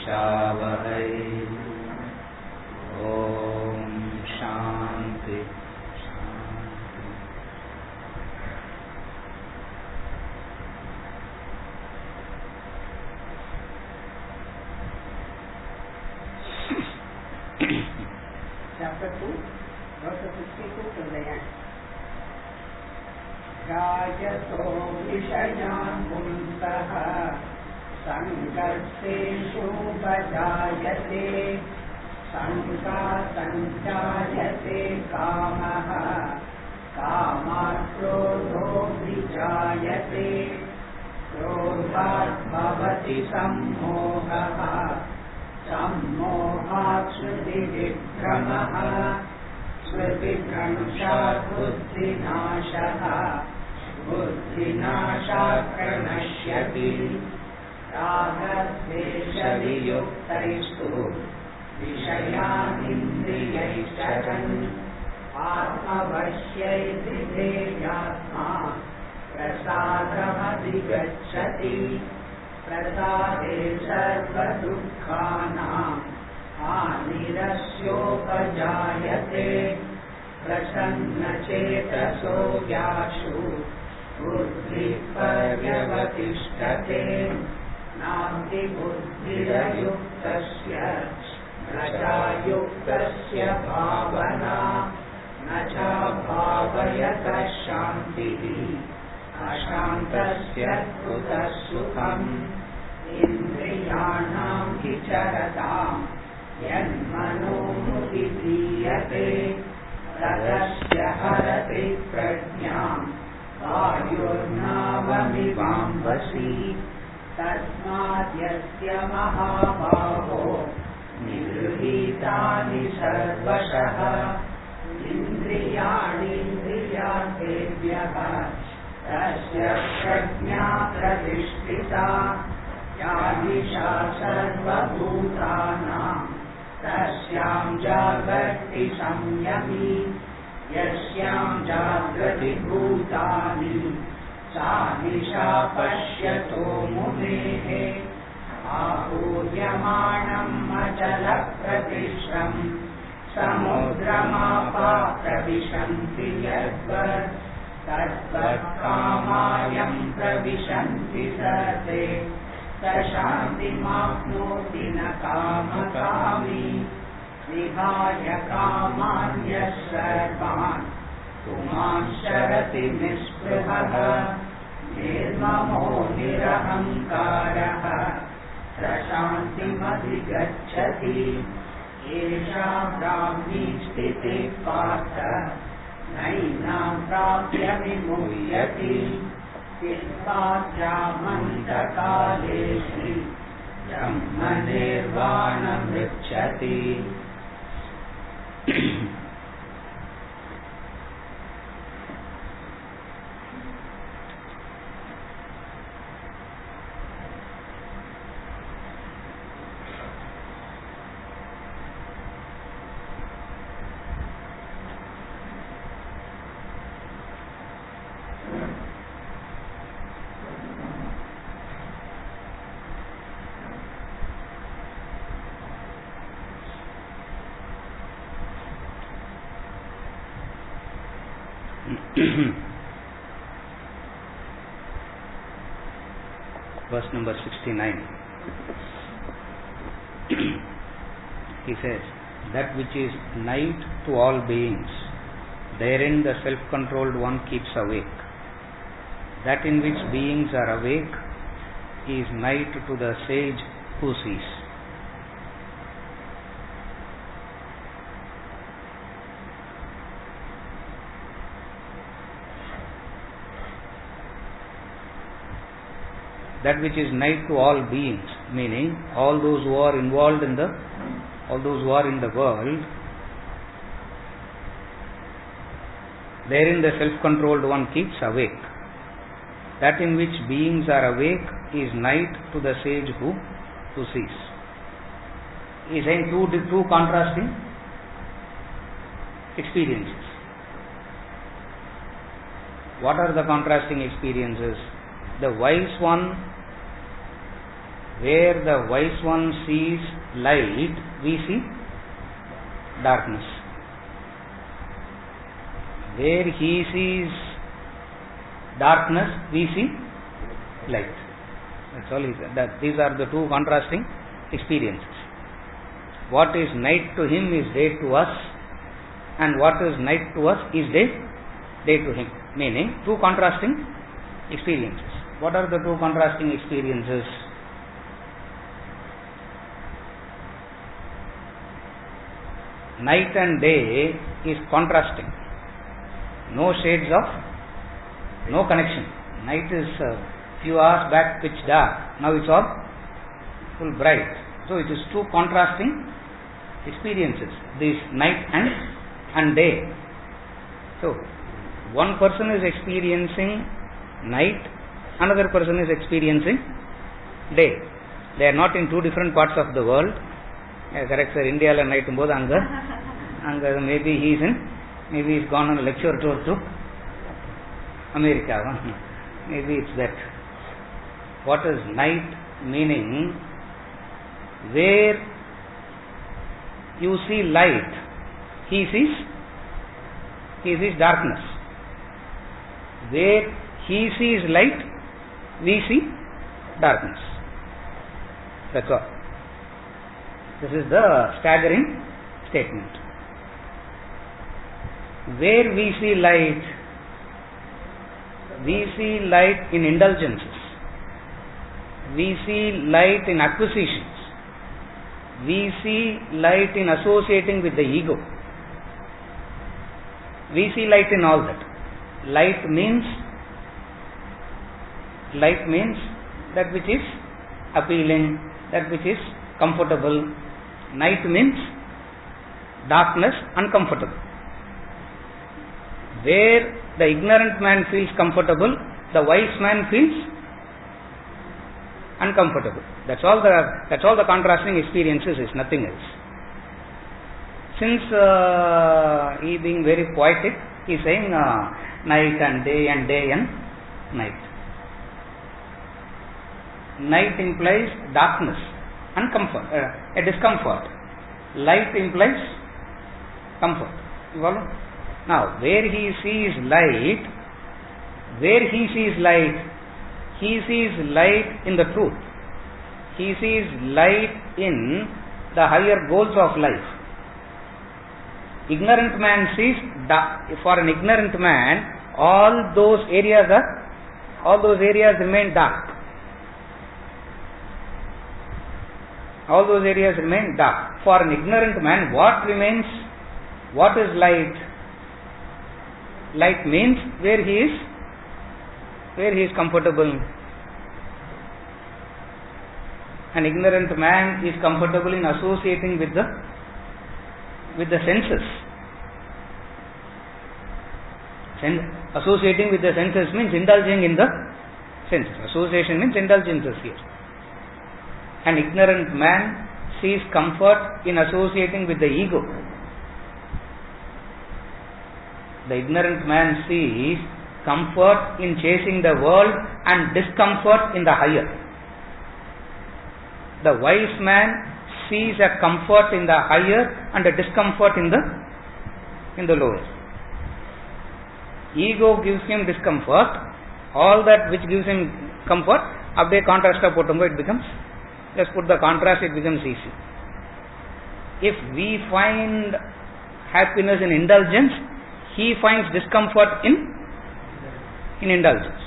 हविषावहै। Om Shanti Chapter 2, verse 62 to the end. Rajaso vishayan punsaha sankarsheshu bhajayate sanka sanchayate kamaha kamat krodho vijayate krodhat bhavati sammohaha सम्मोहात् स्मृतिविभ्रमः स्मृतिभ्रंशात् बुद्धिनाशः बुद्धिनाशात् प्रणश्यति रागद्वेषवियुक्तैस्तु विषयानिन्द्रियैश्चरन् आत्मवश्यैर्विधेयात्मा प्रसादमधिगच्छति प्रसादे सर्वदुःखानां हानिरस्योपजायते प्रसन्नचेतसो यासु बुद्धिः पर्यवतिष्ठते नास्ति बुद्धिरयुक्तस्य न चायुक्तस्य भावना न चाभावयतः शान्तिः अशान्तस्य कुतः सुखम् इन्द्रियाणां विचरतां यन्मनोनुविधीयते तदस्य हरति प्रज्ञां वायुर्नावमिवाम्भसि तस्माद्यस्य महाबाहो निगृहीतानि सर्वशः इन्द्रियाणीन्द्रियार्थेभ्यः तस्य प्रज्ञा प्रतिष्ठिता या दिशा सर्वभूतानां तस्यां जागर्ति संयमी यस्यां जागृति भूतानि सा दिशा पश्यतो मुनेः आहूयमाणम् अचलप्रतिष्ठम् समुद्रमापाप्रविशन्ति यद्वत् तद्वत्कामायं प्रविशन्ति सर्वे स शान्तिमाप्नोति न कामकामी विहाय कामान्यः सर्वान् पुमांश्चरति निःस्पृहः निर्ममो निरहङ्कारः स शान्तिमधिगच्छति एषा ब्राह्मी स्थितिः पार्थ नैनां प्राप्य विमुह्यति किल्पाद्यामन्तकालेषु ब्रह्मनिर्वाणमृच्छति। Verse number 69. He says, that which is night to all beings, therein the self-controlled one keeps awake. That in which beings are awake is night to the sage who sees. That which is night to all beings, meaning all those who are involved in the world, therein the self-controlled one keeps awake. That in which beings are awake is night to the sage who sees. He is saying two contrasting experiences. What are the contrasting experiences? The wise one Where the wise one sees light, we see darkness. Where he sees darkness, we see light. That's all he said. These are the two contrasting experiences. What is night to him is day to us, and what is night to us is day to him. Meaning, two contrasting experiences. What are the two contrasting experiences? Night and day is contrasting. No shades of, no connection. Night is few hours back pitch dark. Now it's all full bright. So it is two contrasting experiences. This night and day. So one person is experiencing night, another person is experiencing day. They are not in two different parts of the world. Correct, sir. India la night both anga maybe he's gone on a lecture tour to America. Maybe it's that. What is night meaning? Where you see light, he sees darkness. Where he sees light, we see darkness. That's all. This is the staggering statement. Where we see light in indulgences. We see light in acquisitions. We see light in associating with the ego. We see light in all that. Light means that which is appealing, that which is comfortable. Night means darkness, uncomfortable. Where the ignorant man feels comfortable, the wise man feels uncomfortable. That's all the contrasting experiences is, nothing else. Since he being very poetic, he is saying night and day and night. Night implies darkness, uncomfort, a discomfort. Light implies comfort. You follow? Now, where he sees light, he sees light in the truth. He sees light in the higher goals of life. Ignorant man sees, for an ignorant man, all those areas remain dark. All those areas remain dark. For an ignorant man, what remains? What is light? Light means where he is comfortable. An ignorant man is comfortable in associating with the senses. Associating with the senses means indulging in the senses. Association means indulgences here. An ignorant man sees comfort in associating with the ego. The ignorant man sees comfort in chasing the world and discomfort in the higher. The wise man sees a comfort in the higher and a discomfort in the lower. Ego gives him discomfort. All that which gives him comfort, abde contrast it becomes, just put the contrast, it becomes easy. If we find happiness in indulgence, he finds discomfort in indulgence.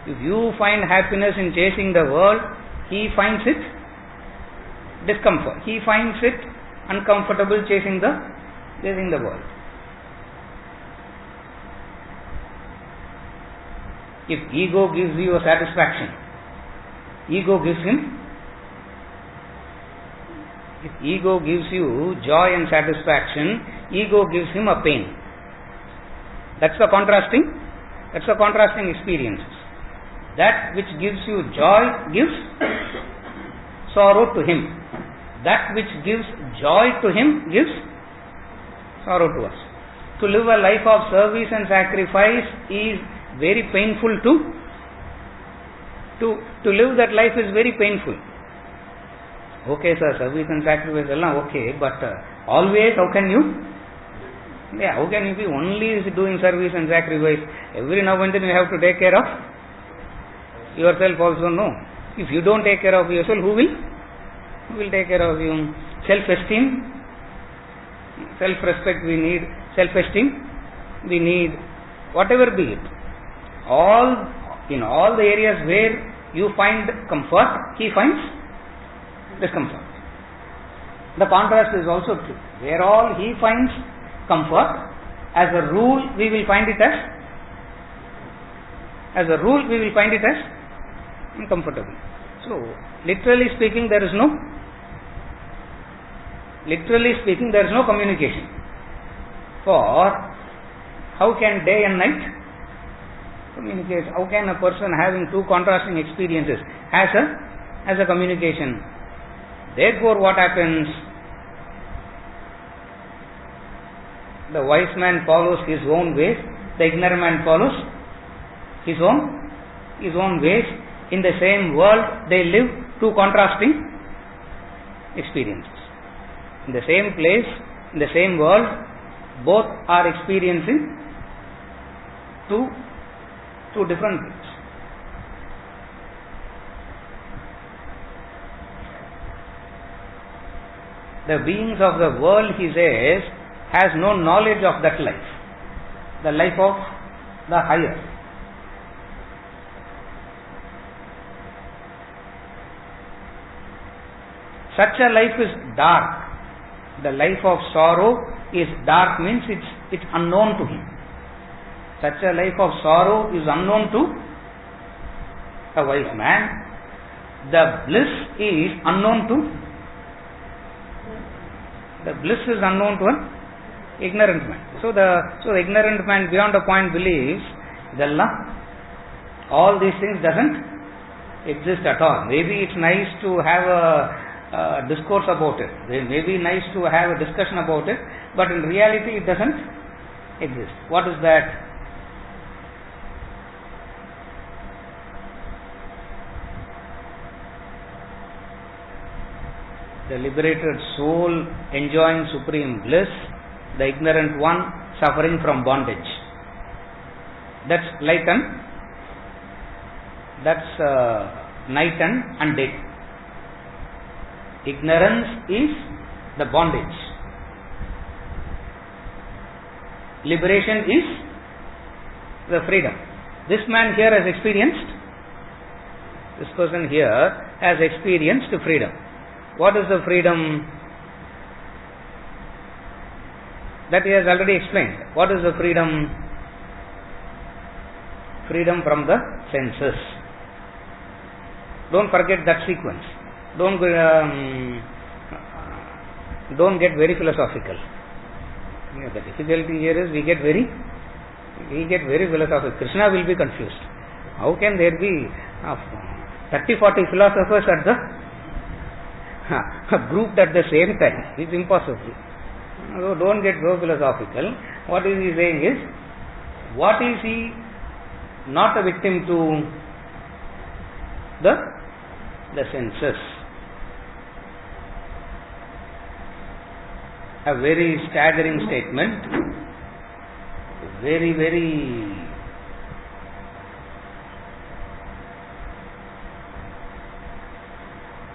If you find happiness in chasing the world, he finds it discomfort. He finds it uncomfortable chasing the world. If ego gives you a satisfaction, if ego gives you joy and satisfaction, ego gives him a pain. That's the contrasting experiences. That which gives you joy gives sorrow to him. That which gives joy to him gives sorrow to us. To live a life of service and sacrifice is very painful to live that life is very painful. Okay, sir, service and sacrifice, okay, but always how can you? Yeah, how can you be only doing service and sacrifice? Every now and then you have to take care of yourself also, no. If you don't take care of yourself, who will? Who will take care of you? Self-esteem, self-respect we need, self-esteem we need, whatever be it. In all the areas where you find comfort, he finds discomfort. The contrast is also true. Where all he finds comfort, as a rule we will find it as uncomfortable. So, literally speaking there is no communication. For how can day and night communicate? How can a person having two contrasting experiences has a communication? Therefore what happens? The wise man follows his own ways, the ignorant man follows his own ways. In the same world they live two contrasting experiences. In the same place, in the same world, both are experiencing two different things. The beings of the world, he says, has no knowledge of that life, the life of the higher. Such a life is dark. The life of sorrow is dark, means it's unknown to him. Such a life of sorrow is unknown to a wise man. The bliss is unknown to an ignorant man. So the ignorant man beyond a point believes all these things doesn't exist at all. Maybe it's nice to have a discourse about it. It may be nice to have a discussion about it, but in reality it doesn't exist. What is that? The liberated soul enjoying supreme bliss, the ignorant one suffering from bondage. That's night and day. Ignorance is the bondage. Liberation is the freedom. This person here has experienced freedom. What is the freedom? That he has already explained. What is the freedom? Freedom from the senses. Don't forget that sequence. Don't get very philosophical. The difficulty here is we get very philosophical. Krishna will be confused. How can there be 30-40 philosophers at the grouped at the same time? It's impossible. So don't get so philosophical. What is he saying is, what is he not a victim to? The senses. A very staggering statement. Very, very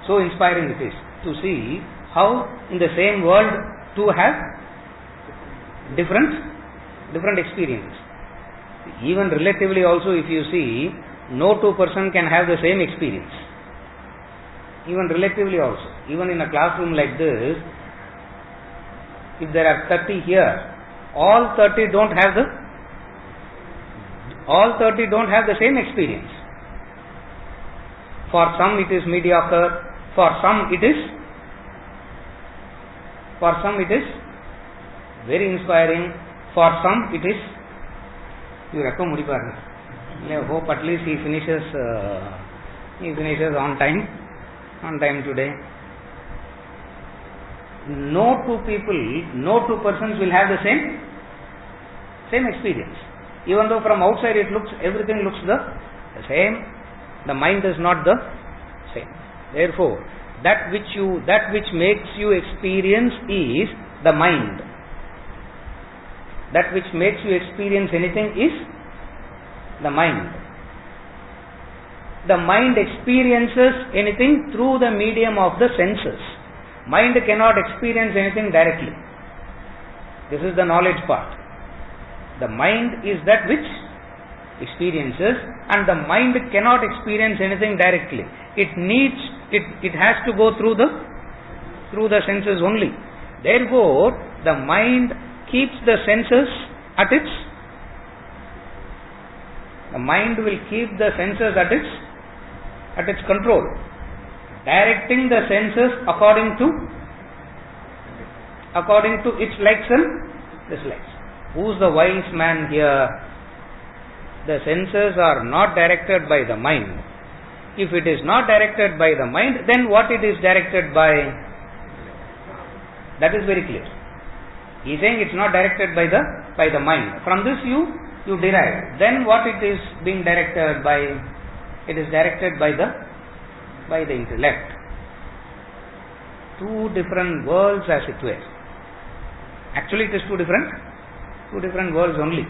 so inspiring it is to see how in the same world two have different experiences. Even relatively also, if you see, no two person can have the same experience. Even relatively also, even in a classroom like this, if there are 30 here, all 30 don't have the same experience. For some it is mediocre, for some it is very inspiring, for some it is I hope at least he finishes on time today. No two persons will have the same experience. Even though from outside everything looks the same, the mind is not the same. Therefore, that which makes you experience is the mind. That which makes you experience anything is the mind. The mind experiences anything through the medium of the senses. Mind cannot experience anything directly. This is the knowledge part. The mind is that which experiences, and the mind cannot experience anything directly. It has to go through the senses only. Therefore, the mind keeps the senses at its. The mind will keep the senses at its control, directing the senses according to its likes and dislikes. Who's the wise man here? The senses are not directed by the mind. If it is not directed by the mind, then what it is directed by? That is very clear. He is saying it's not directed by the mind. From this you derive. Then what it is being directed by? It is directed by the intellect. Two different worlds, as it were. Actually, it is two different worlds only.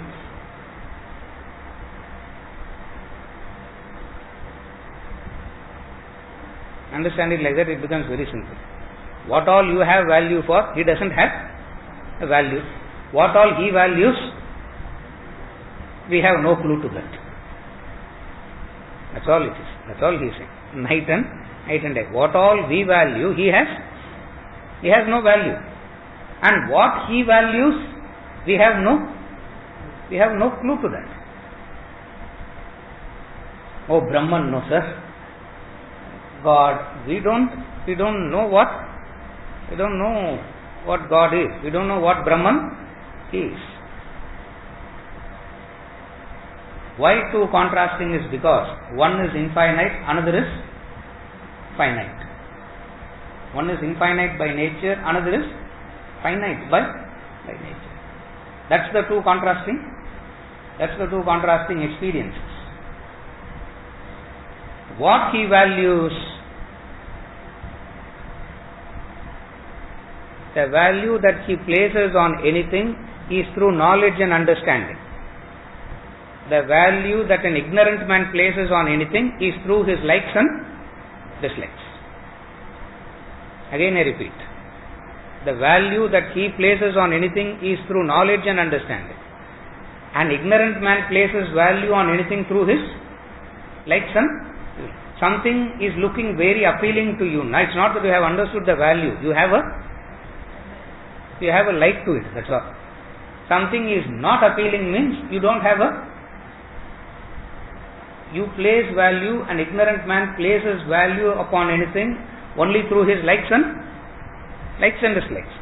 Understand it like that, it becomes very simple. What all you have value for, he doesn't have a value. What all he values, we have no clue to that. That's all it is. That's all he is saying. Night and day. What all we value, he has no value. And what he values, we have no clue to that. Oh, Brahman, no sir. God, we don't know what God is. We don't know what Brahman is. Why two contrasting is because one is infinite, another is finite. One is infinite by nature, another is finite by nature. That's the two contrasting experiences. What he values, the value that he places on anything is through knowledge and understanding. The value that an ignorant man places on anything is through his likes and dislikes. Again I repeat. The value that he places on anything is through knowledge and understanding. An ignorant man places value on anything through his likes and something is looking very appealing to you. Now it's not that you have understood the value. You have a like to it. That's all. Something is not appealing means you don't have you place value, an ignorant man places value upon anything only through his likes and dislikes.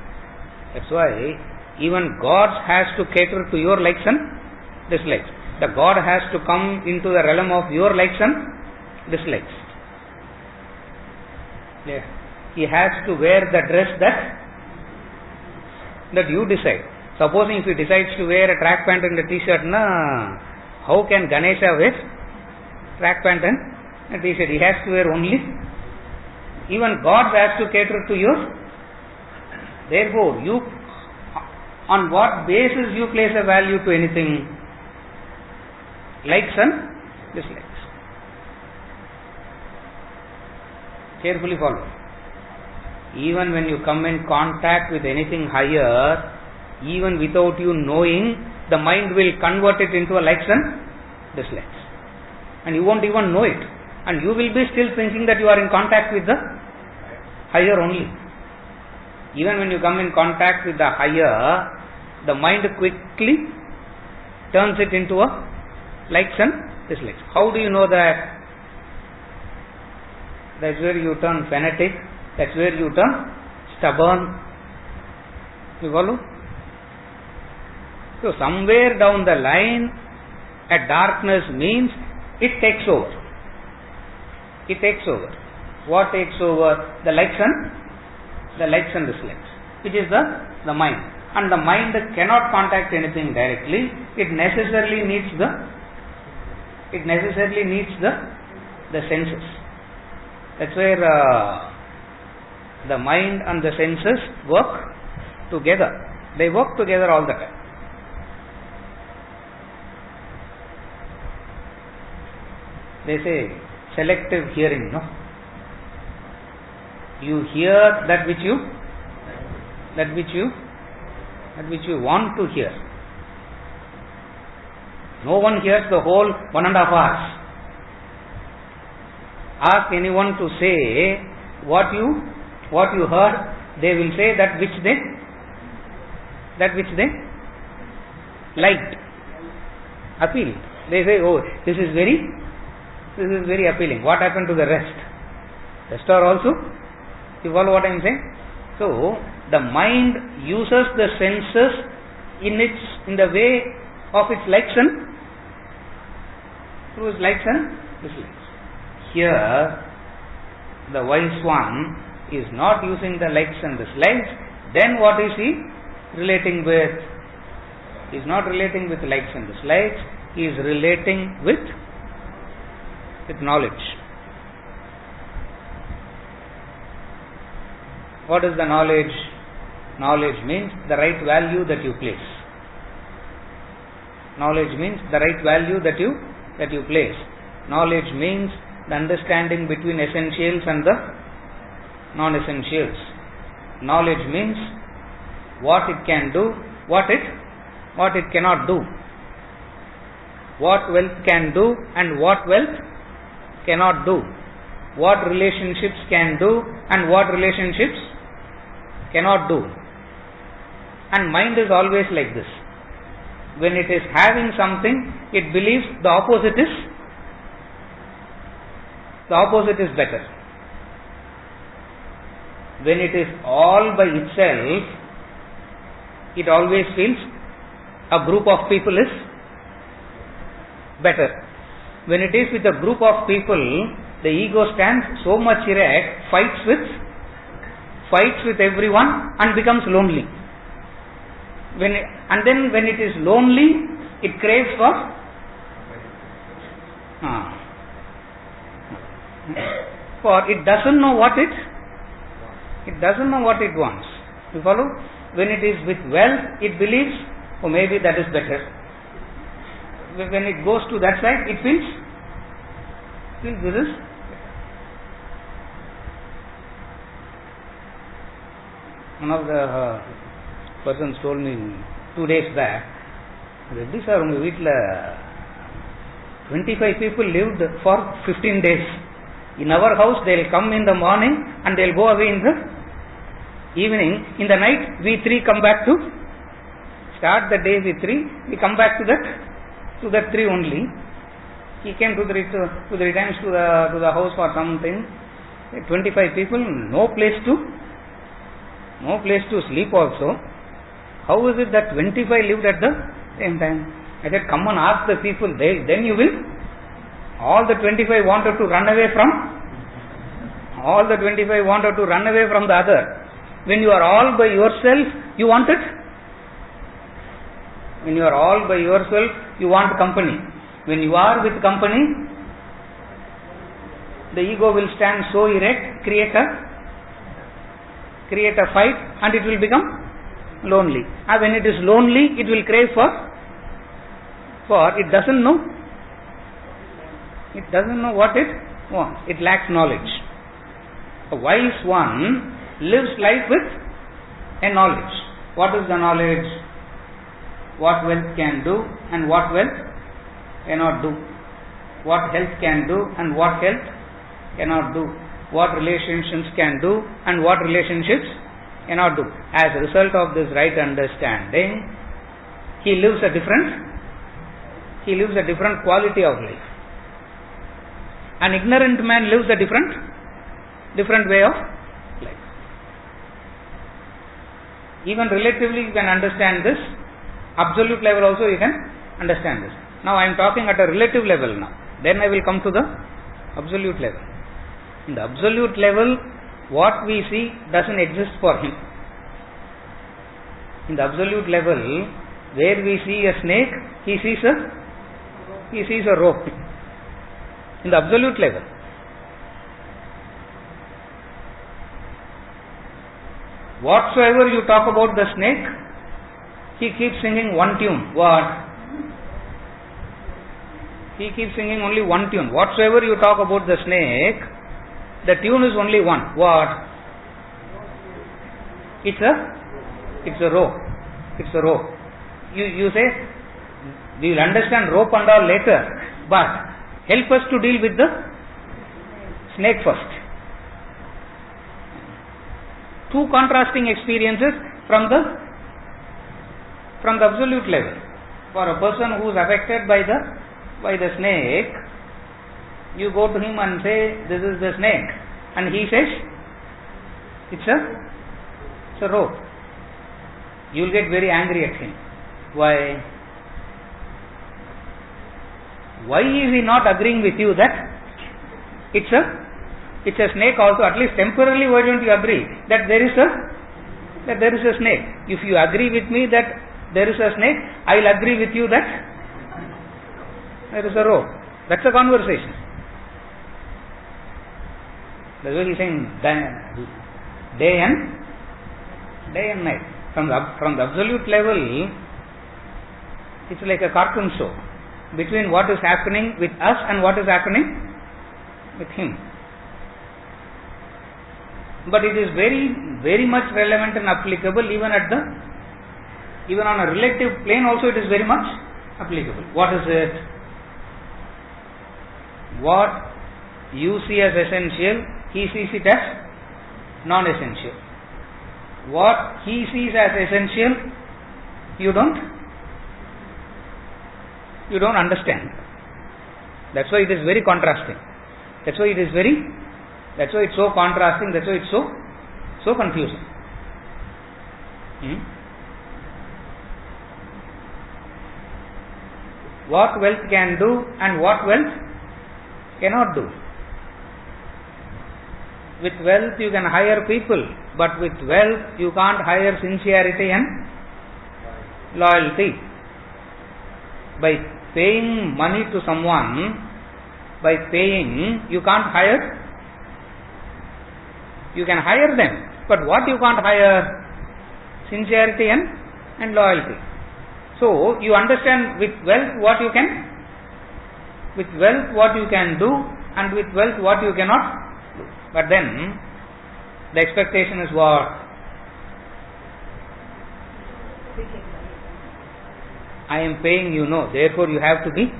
That's why even God has to cater to your likes and dislikes. The God has to come into the realm of your likes and dislikes. Yeah. He has to wear the dress that you decide. Supposing if he decides to wear a track pant and a t-shirt, how can Ganesha wear track pant and a t-shirt? He has to wear only. Even God has to cater to you. Therefore, you, on what basis you place a value to anything? Likes and dislikes. Carefully follow. Even when you come in contact with anything higher, even without you knowing, the mind will convert it into a likes and dislikes. And you won't even know it. And you will be still thinking that you are in contact with the higher only. Even when you come in contact with the higher, the mind quickly turns it into a likes and dislikes. How do you know that? That's where you turn fanatic. That's where you turn stubborn. You follow? So somewhere down the line, a darkness means it takes over. It takes over. What takes over? The likes and dislikes. It is the mind. And the mind cannot contact anything directly. It necessarily needs the senses. That's where The mind and the senses work together. They work together all the time. They say selective hearing, no? You hear that which you want to hear. No one hears the whole 1.5 hours. Ask anyone to say what you heard, they will say that which they liked, appealed. They say, oh, this is very appealing. What happened to the rest? Rest are also. You follow what I am saying? So the mind uses the senses in the way of its likes and through its likes and dislikes. Here, the wise one is not using the likes and dislikes. Then what is he relating with? He is not relating with likes and dislikes. He is relating with knowledge. What is the knowledge? Knowledge means the right value that you place. Knowledge means the right value that you place. Knowledge means the understanding between essentials and the non-essentials. Knowledge means what it can do, what it cannot do. What wealth can do and what wealth cannot do. What relationships can do and what relationships cannot do. And mind is always like this. When it is having something, it believes the opposite is better. When it is all by itself, it always feels a group of people is better. When it is with a group of people, the ego stands so much erect, fights with everyone and becomes lonely. When it is lonely, it craves for it doesn't know what it wants. You follow? When it is with wealth, it believes, oh, maybe that is better. When it goes to that side, it feels this is. One of the persons told me 2 days back, Reddy sir, unga veetla 25 people lived for 15 days. In our house, they will come in the morning and they will go away in the evening. In the night, we three come back to start the day with 3. We come back to that 3 only. He came 2-3 times to the house for something. 25 people, no place to sleep also. How is it that 25 lived at the same time? I said, come and ask the people. Then you will. All the 25 wanted to run away from. All the 25 wanted to run away from the other. When you are all by yourself, you want it. When you are all by yourself, you want company. When you are with company, the ego will stand so erect, create a fight, and it will become lonely. And when it is lonely, it will crave for it doesn't know. It doesn't know what it wants. It lacks knowledge. A wise one lives life with a knowledge. What is the knowledge? What wealth can do and what wealth cannot do. What health can do and what health cannot do. What relationships can do and what relationships cannot do. As a result of this right understanding, he lives a different quality of life. An ignorant man lives a different way of life. Even relatively you can understand this. Absolute level also you can understand this. Now I am talking at a relative level now. Then I will come to the absolute level. In the absolute level, what we see doesn't exist for him. In the absolute level, where we see a snake, he sees a rope. In the absolute level. Whatsoever you talk about the snake, he keeps singing one tune. What? He keeps singing only one tune. Whatsoever you talk about the snake, the tune is only one. What? It's a rope. It's a rope. You say, we will understand rope and all later, but help us to deal with the snake first. Two contrasting experiences from the absolute level. For a person who is affected by the snake, you go to him and say, this is the snake, and he says, it's a rope. You will get very angry at him. Why? Why is he not agreeing with you that it's a snake also? At least temporarily, why don't you agree that there is a snake? If you agree with me that there is a snake, I will agree with you that there is a rope. That's a conversation. That's what he's saying, day and night. From the absolute level, it's like a cartoon show between what is happening with us and what is happening with him. But it is very, very much relevant and applicable even on a relative plane also it is very much applicable. What is it? What you see as essential, he sees it as non-essential. What he sees as essential, you don't understand. That's why it is very contrasting. That's why it's so contrasting. That's why it's so confusing. What wealth can do and what wealth cannot do. With wealth you can hire people, but with wealth you can't hire sincerity and loyalty. By paying money to someone, you can't hire. You can hire them, but what you can't hire? Sincerity and loyalty. So you understand with wealth what you can do, and with wealth what you cannot. But then the expectation is what? I am paying you, no. Therefore you have to be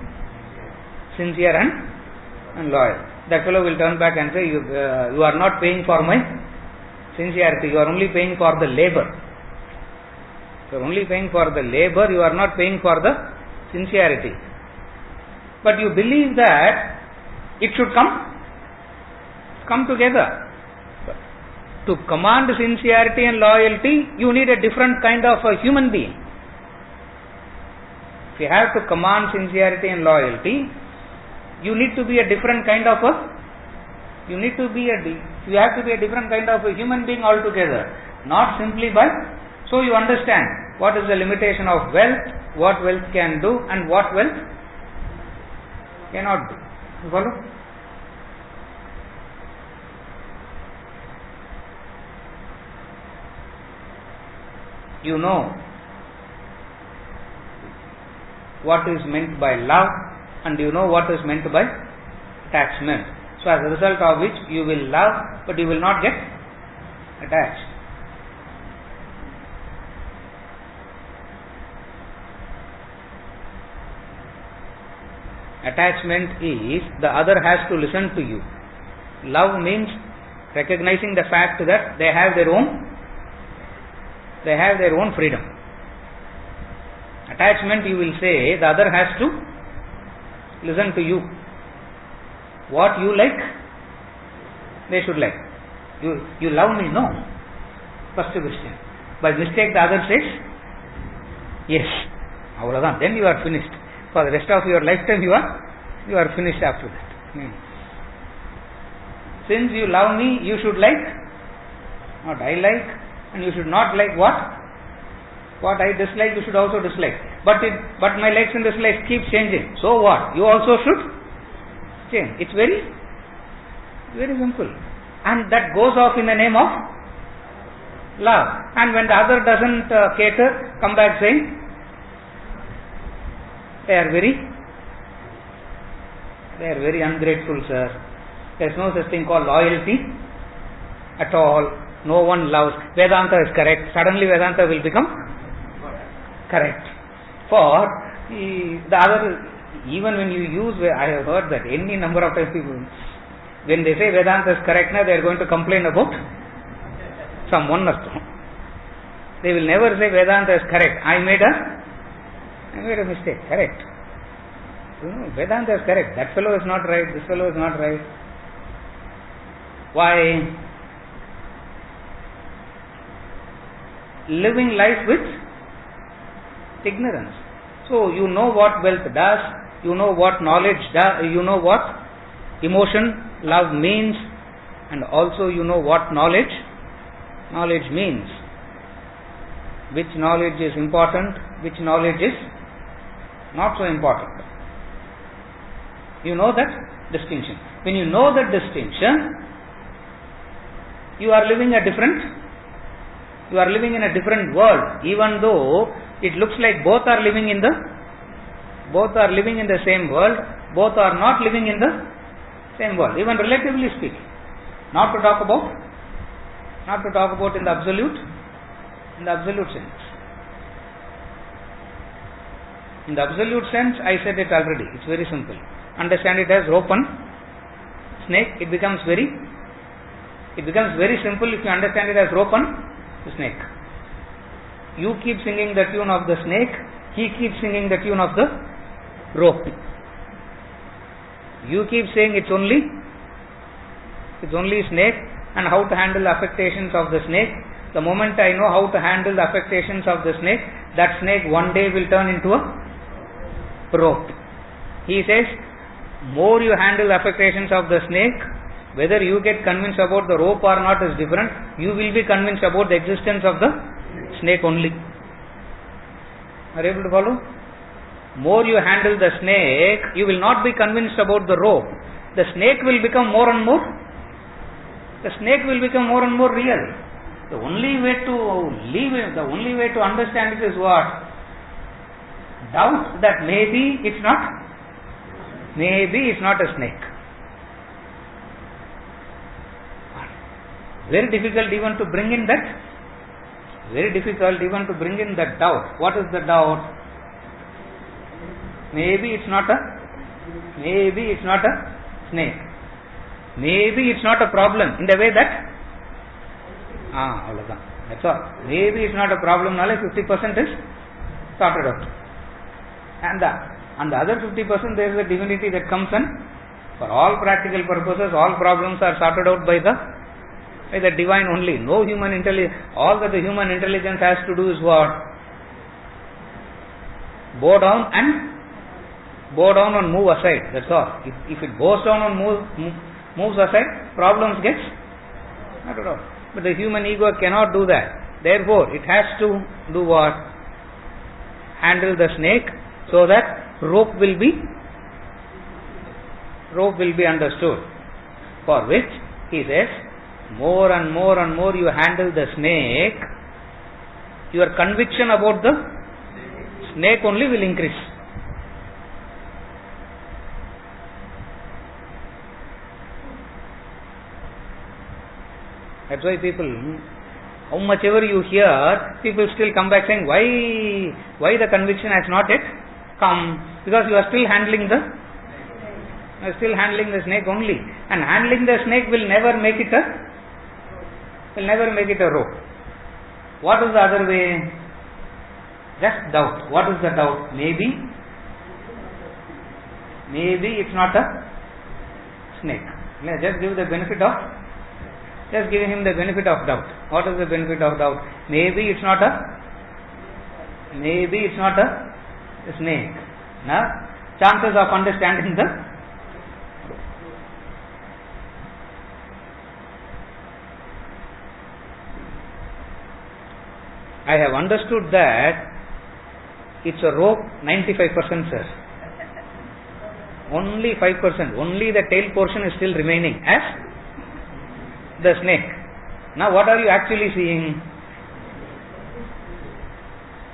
sincere and loyal. That fellow will turn back and say, you are not paying for my sincerity. You are only paying for the labor. You are only paying for the labor. You are not paying for the sincerity. But you believe that it should come together. But to command sincerity and loyalty, you need a different kind of a human being. If you have to command sincerity and loyalty, you need to be a different kind of you have to be a different kind of a human being altogether. Not simply by, so you understand what is the limitation of wealth, what wealth can do and what wealth cannot do. You follow? You know what is meant by love and you know what is meant by attachment. So as a result of which you will love but you will not get attached. Attachment is the other has to listen to you. Love means recognizing the fact that they have their own freedom. Attachment, you will say, the other has to listen to you. What you like, they should like. You love me? No. First question. By mistake the other says, yes. Then you are finished. For the rest of your lifetime you are finished after that. Since you love me, you should like what I like, and you should not like what I dislike, you should also dislike. But my likes and dislikes keep changing. So what? You also should change. It's very, very simple. And that goes off in the name of love. And when the other doesn't cater, come back saying they are very ungrateful, sir. There is no such thing called loyalty at all. No one loves. Vedanta is correct. Suddenly Vedanta will become correct. For the other, even when you use, I have heard that any number of times people, when they say Vedanta is correct, now they are going to complain about someone else. They will never say Vedanta is correct. I made a mistake. Correct. Vedanta is correct. That fellow is not right. This fellow is not right. Why? Living life with ignorance. So you know what wealth does, you know what knowledge does, you know what emotion, love means, and also you know what knowledge means. Which knowledge is important, which knowledge is not so important. You know that distinction. When you know that distinction, you are living in a different world, even though it looks like both are living in the same world, both are not living in the same world, even relatively speaking. Not to talk about in the absolute sense. In the absolute sense, I said it already. It's very simple. Understand it as rope and snake. It becomes very simple if you understand it as rope and snake. You keep singing the tune of the snake, he keeps singing the tune of the rope. You keep saying it's only snake and how to handle the affectations of the snake. The moment I know how to handle the affectations of the snake, that snake one day will turn into a rope. He says, more you handle the affectations of the snake, whether you get convinced about the rope or not is different, you will be convinced about the existence of the snake only. Are you able to follow? More you handle the snake, you will not be convinced about the rope. The snake will become more and more real. The only way to understand it is what? Doubt that maybe it's not a snake. Very difficult even to bring in that doubt. What is the doubt? Maybe it's not a snake. Maybe it's not a problem in the way that that's all. Maybe it's not a problem. Now 50% is sorted out. And the other 50% there is a divinity that comes in. For all practical purposes, all problems are sorted out by the divine only. No human intelligence. All that the human intelligence has to do is what? Bow down and move aside. That's all. If it bows down and moves aside, problems gets not at all. But the human ego cannot do that. Therefore, it has to do what? Handle the snake so that rope will be understood. For which he says, more and more and more you handle the snake, your conviction about the snake only will increase. That's why people, how much ever you hear, people still come back saying, why the conviction has not yet come? Because you are still handling the snake only. And handling the snake will never make it a rope. What is the other way? Just doubt. What is the doubt? Maybe it's not a snake. Just give him the benefit of doubt. What is the benefit of doubt? Maybe it's not a snake. Now, chances of understanding I have understood that it's a rope 95%, sir. Only 5%. Only the tail portion is still remaining as the snake. Now what are you actually seeing?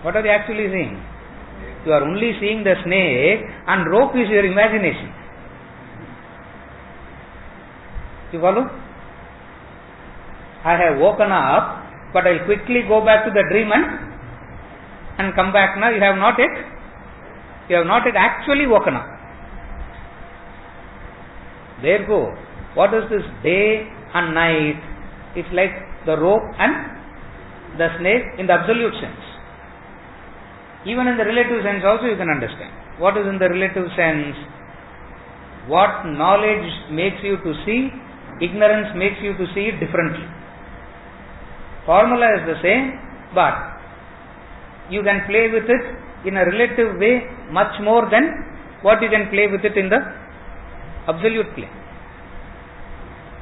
What are you actually seeing? You are only seeing the snake, and rope is your imagination. You follow? I have woken up, but I'll quickly go back to the dream and come back. Now you have not yet actually woken up. Therefore, what is this day and night? It's like the rope and the snake in the absolute sense. Even in the relative sense also you can understand. What is in the relative sense? What knowledge makes you to see, ignorance makes you to see it differently. Formula is the same, but you can play with it in a relative way much more than what you can play with it in the absolute plane.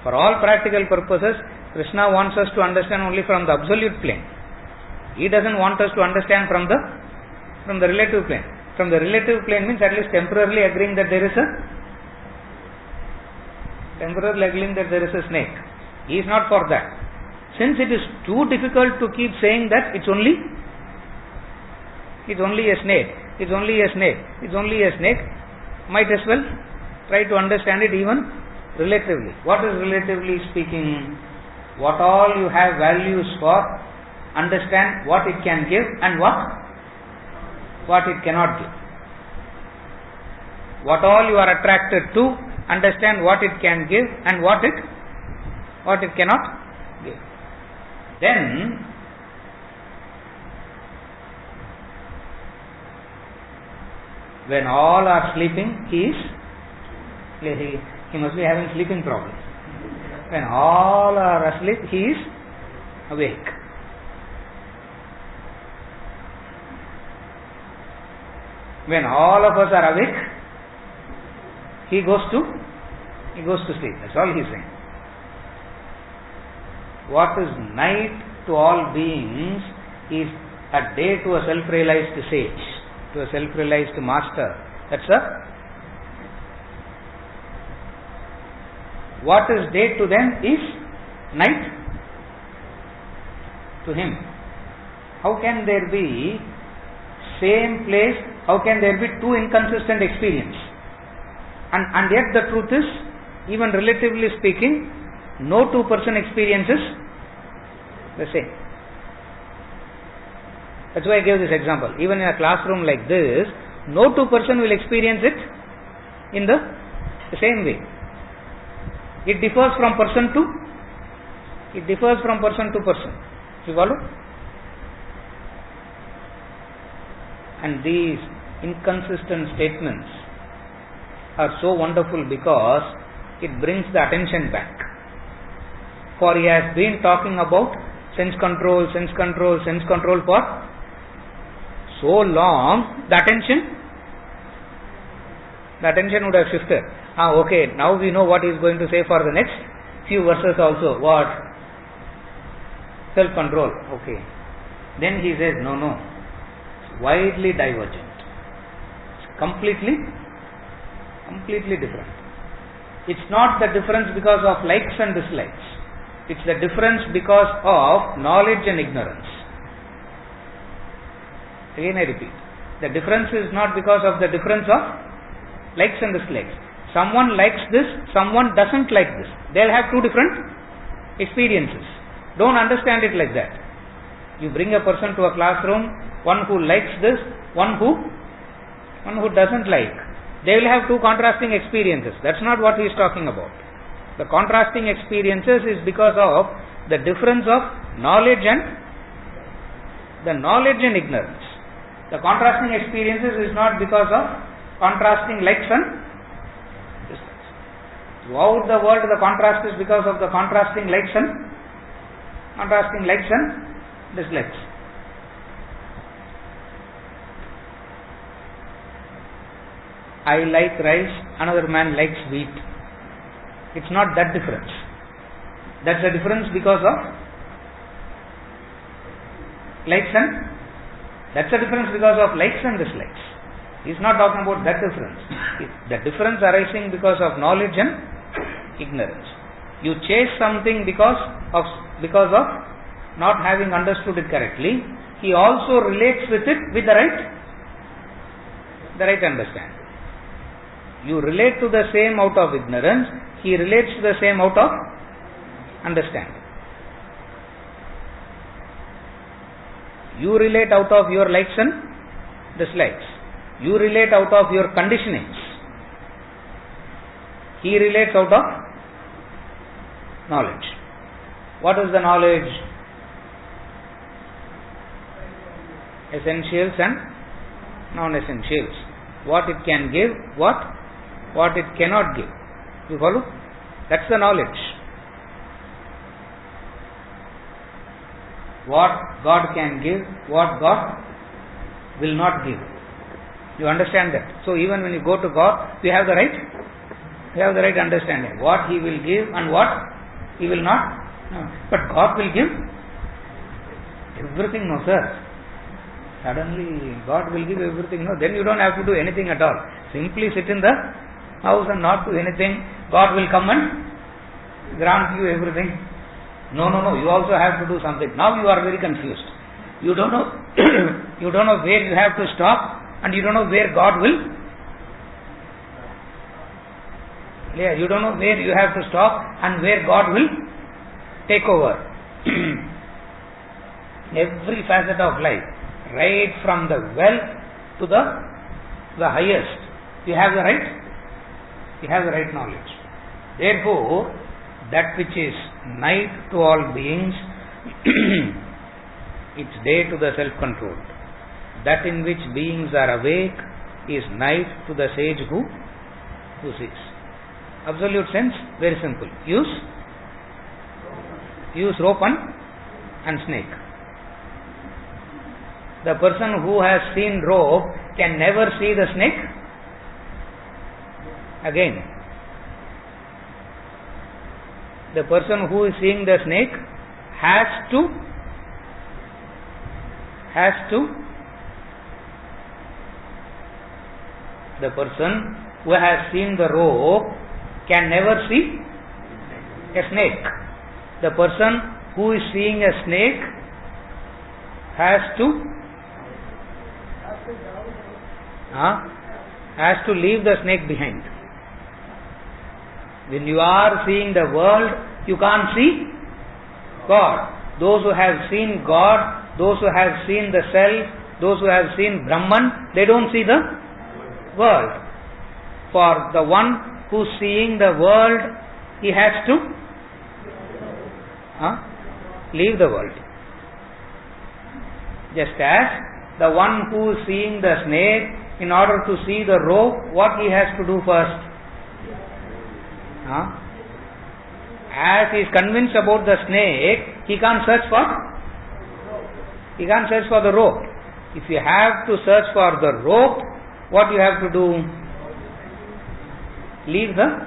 For all practical purposes, Krishna wants us to understand only from the absolute plane. He doesn't want us to understand from the relative plane. From the relative plane means at least temporarily agreeing that there is a snake. He is not for that. Since it is too difficult to keep saying that it's only a snake, might as well try to understand it even relatively. What is relatively speaking? What all you have values for, understand what it can give and what it cannot give. What all you are attracted to, understand what it can give and what it cannot give. Then when all are sleeping, he must be having sleeping problems. When all are asleep, he is awake. When all of us are awake, he goes to sleep. That's all he is saying. What is night to all beings is a day to a self-realized sage, to a self-realized master. That's a. What is day to them is night to him. How can there be same place? How can there be two inconsistent experience? And yet the truth is, even relatively speaking, no two-person experience is the same. That's why I gave this example. Even in a classroom like this, no two-person will experience it in the same way. It differs from person to person. You follow? And these inconsistent statements are so wonderful because it brings the attention back. For he has been talking about sense control for so long, the attention would have shifted. Okay, now we know what he is going to say for the next few verses also. What? Self-control. Okay. Then he says, no. It's widely divergent. It's completely different. It's not the difference because of likes and dislikes. It's the difference because of knowledge and ignorance. Again I repeat. The difference is not because of the difference of likes and dislikes. Someone likes this, someone doesn't like this. They'll have two different experiences. Don't understand it like that. You bring a person to a classroom, one who likes this, one who doesn't like. They will have two contrasting experiences. That's not what he is talking about. The contrasting experiences is because of the difference of knowledge and ignorance. The contrasting experiences is not because of contrasting likes and dislikes. Throughout the world, the contrast is because of the contrasting likes and dislikes. I like rice, another man likes wheat. It's not that difference. That's a difference because of likes and dislikes. He's not talking about that difference. The difference arising because of knowledge and ignorance. You chase something because of not having understood it correctly. he also relates with it with the right understanding. You relate to the same out of ignorance, he relates to the same out of understanding. You relate out of your likes and dislikes. You relate out of your conditionings. He relates out of knowledge. What is the knowledge? Essentials and non-essentials. What it can give, what it cannot give. You follow? That's the knowledge. What God can give, what God will not give. You understand that? So even when you go to God, you have the right understanding. What He will give and what He will not. No. But God will give everything, no sir. Suddenly God will give everything, no. Then you don't have to do anything at all. Simply sit in the house and not do anything. God will come and grant you everything. No. You also have to do something. Now you are very confused. You don't know. You don't know where you have to stop, and you don't know where God will. Yeah, you don't know where you have to stop and where God will take over. Every facet of life, right from the wealth to the highest, you have the right knowledge. Therefore, that which is night to all beings, it's day to the self-controlled. That in which beings are awake is night to the sage who sees. Absolute sense, very simple. Use rope and snake. The person who has seen rope can never see the snake again. The person who is seeing the snake has to the person who has seen the rope can never see a snake. The person who is seeing a snake has to leave the snake behind. When you are seeing the world, you can't see God. Those who have seen God, those who have seen the self, those who have seen Brahman, they don't see the world. For the one who's seeing the world, he has to leave the world. Just as the one who is seeing the snake, in order to see the rope, what he has to do first? As he is convinced about the snake, he can't search for the rope. If you have to search for the rope, what you have to do? Leave the.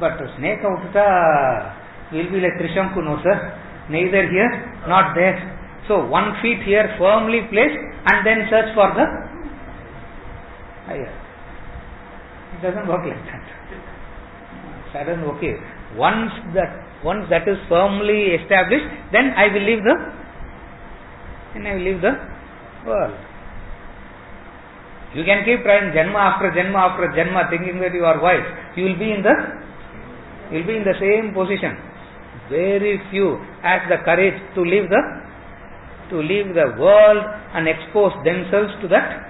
But the snake will be like Trishanku, no sir. Neither here, not there. So 1 feet here firmly placed and then search for the higher. It doesn't work like that. Sudden, okay. Once that is firmly established, then I will leave the world. You can keep trying Janma after Janma thinking that you are wise. You will be in the same position. Very few has the courage to leave the world and expose themselves to that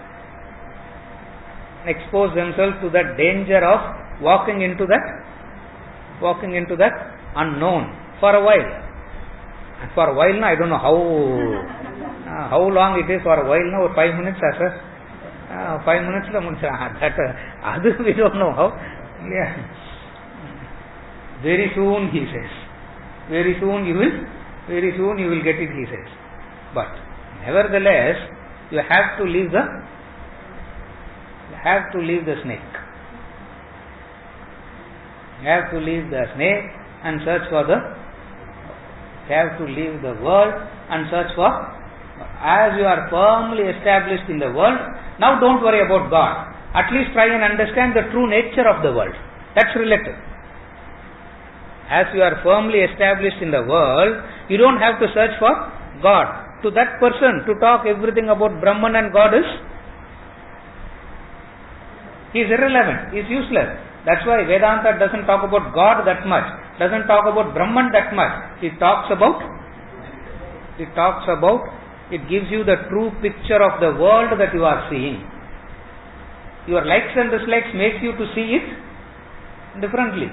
danger of walking into that unknown for a while. And for a while now, I don't know how long it is. For a while now, 5 minutes, sir. 5 minutes that we don't know how. Yeah. Very soon, he says. Very soon you will get it, he says. But nevertheless, you have to leave the snake. You have to leave the snake and search for the. You have to leave the world and search for. As you are firmly established in the world, now don't worry about God. At least try and understand the true nature of the world. That's relative. As you are firmly established in the world, you don't have to search for God. To that person, to talk everything about Brahman and God is irrelevant, is useless. That's why Vedanta doesn't talk about God that much, doesn't talk about Brahman that much. It gives you the true picture of the world that you are seeing. Your likes and dislikes makes you to see it differently.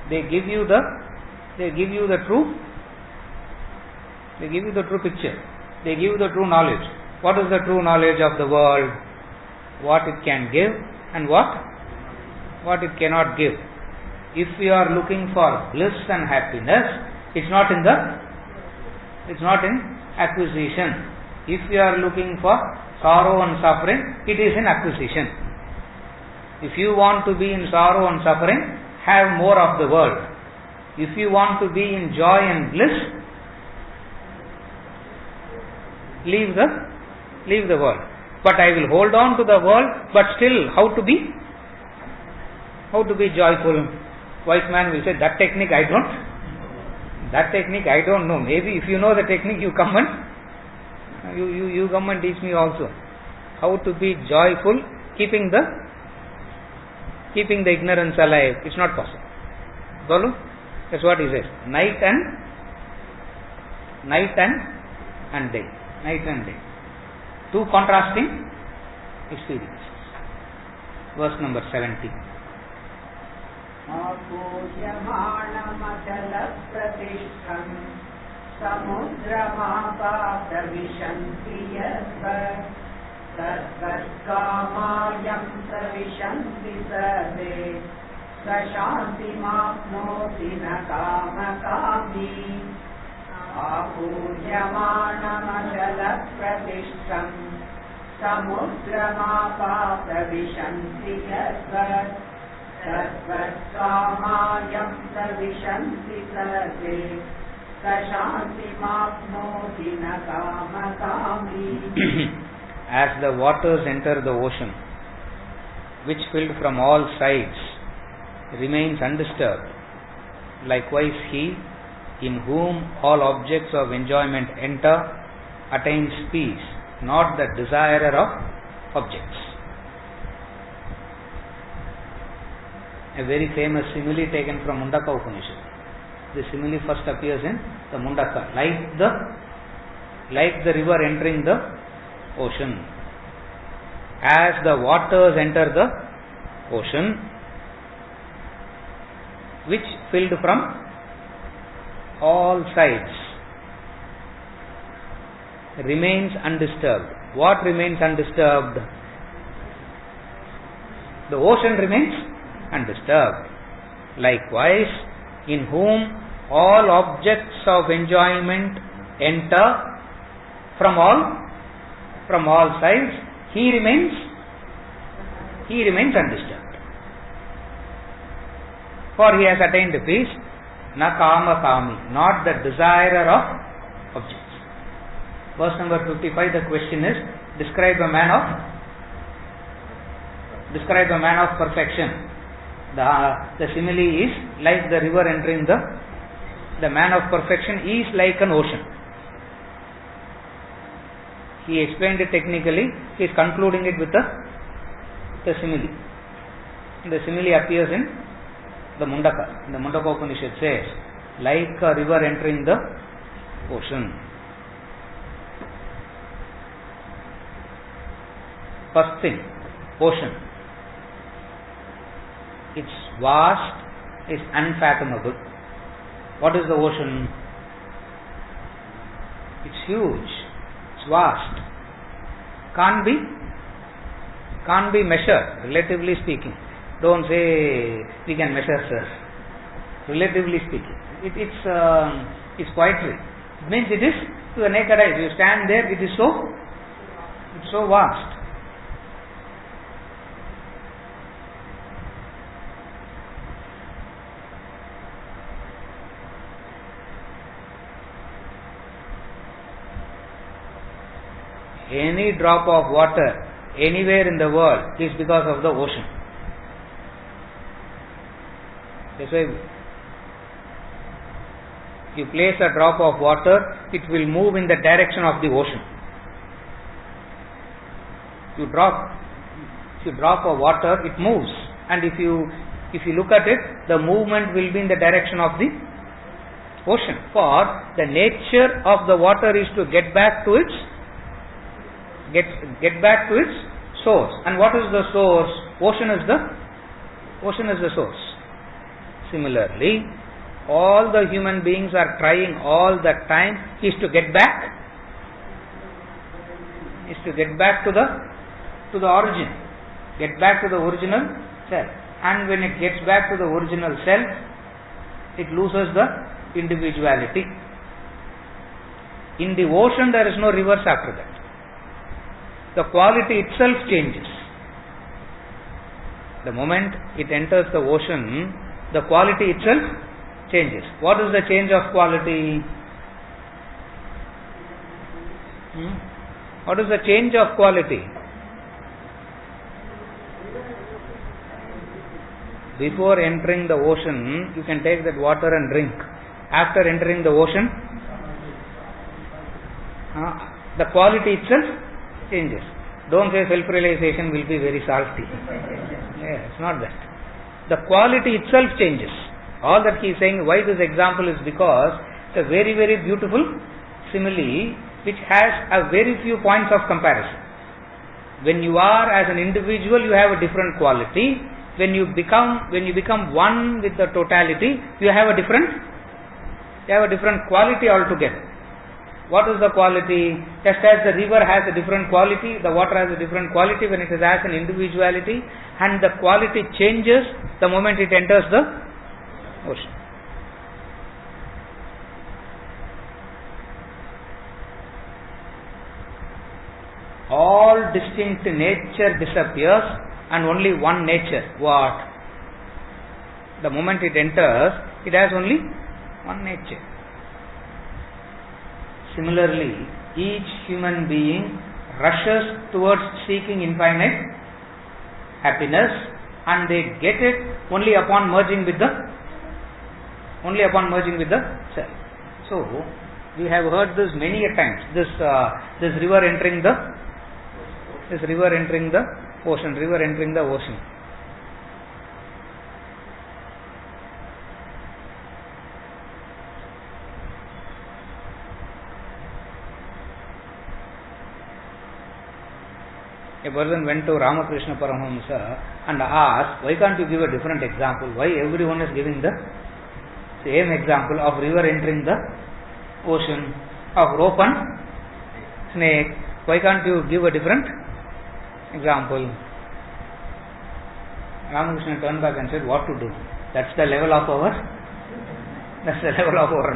They give you the true picture. They give you the true knowledge. What is the true knowledge of the world? What it can give and what it cannot give. If you are looking for bliss and happiness, it's not in acquisition. If you are looking for sorrow and suffering, it is in acquisition. If you want to be in sorrow and suffering, have more of the world. If you want to be in joy and bliss, leave the world. But I will hold on to the world, but still how to be joyful? Wise man will say, that technique I don't know. Maybe if you know the technique, you come and teach me also. How to be joyful, keeping the ignorance alive. It's not possible. Follow? That's what he says. Night and day. Night and day. Two contrasting experiences. Verse number 70. Apujyamanamachalapratishtham samudramapapravishanti yasvat tatvatkamayam pravishanti sade sashantimapnoti na kamakami. Apujyamanamachalapratishtham samudramapapravishanti yasvat tatvatkamayam pravishanti sade sashantimapnoti na kamakami. As the waters enter the ocean, which filled from all sides remains undisturbed, likewise he in whom all objects of enjoyment enter attains peace, not the desirer of objects. A very famous simile taken from Mundaka Upanishad. The simile first appears in the Mundaka, like the river entering the ocean. As the waters enter the ocean, which filled from all sides remains undisturbed. What remains undisturbed? The ocean remains undisturbed. Likewise, in whom all objects of enjoyment enter from all sides, he remains undisturbed. For he has attained peace, na kama kami, not the desirer of objects. Verse number 55, the question is, describe a man of perfection. The simile is like the river entering the man of perfection is like an ocean. He explained it technically, he is concluding it with the simile. The simile appears in the Mundaka. The Mundaka Upanishad says, like a river entering the ocean. First thing, ocean. It's vast, it's unfathomable. What is the ocean? It's huge, it's vast. Can't be measured, relatively speaking. Don't say we can measure, sir. Relatively speaking, it's poetry. It means it is to the naked eye. You stand there, it's so vast. Any drop of water anywhere in the world is because of the ocean. That's why You place a drop of water, it will move in the direction of the ocean. You drop a water, it moves, and if you look at it, the movement will be in the direction of the ocean. For the nature of the water is to get back to its source. And what is the source? Ocean is the source. Similarly, all the human beings are trying all the time is to get back to the origin, get back to the original self. And when it gets back to the original self, it loses the individuality. In the ocean, there is no reverse after that. The quality itself changes. The moment it enters the ocean, the quality itself changes. What is the change of quality? What is the change of quality? Before entering the ocean, you can take that water and drink. After entering the ocean, the quality itself changes. Don't say self-realization will be very salty. It's not that. The quality itself changes. All that he is saying, why this example is because it's a very, very beautiful simile which has a very few points of comparison. When you are as an individual, you have a different quality. When you become one with the totality, you have a different quality altogether. What is the quality? Just as the river has a different quality, the water has a different quality when it has an individuality, and the quality changes the moment it enters the ocean. All distinct nature disappears and only one nature. What? The moment it enters, it has only one nature. Similarly, each human being rushes towards seeking infinite happiness, and they get it only upon merging with the self. So, we have heard this many a times. This river entering the ocean. A person went to Ramakrishna Paramahamsa and asked, why can't you give a different example? Why everyone is giving the same example of river entering the ocean, of rope and snake? Why can't you give a different example? Ramakrishna turned back and said, what to do? That's the level of our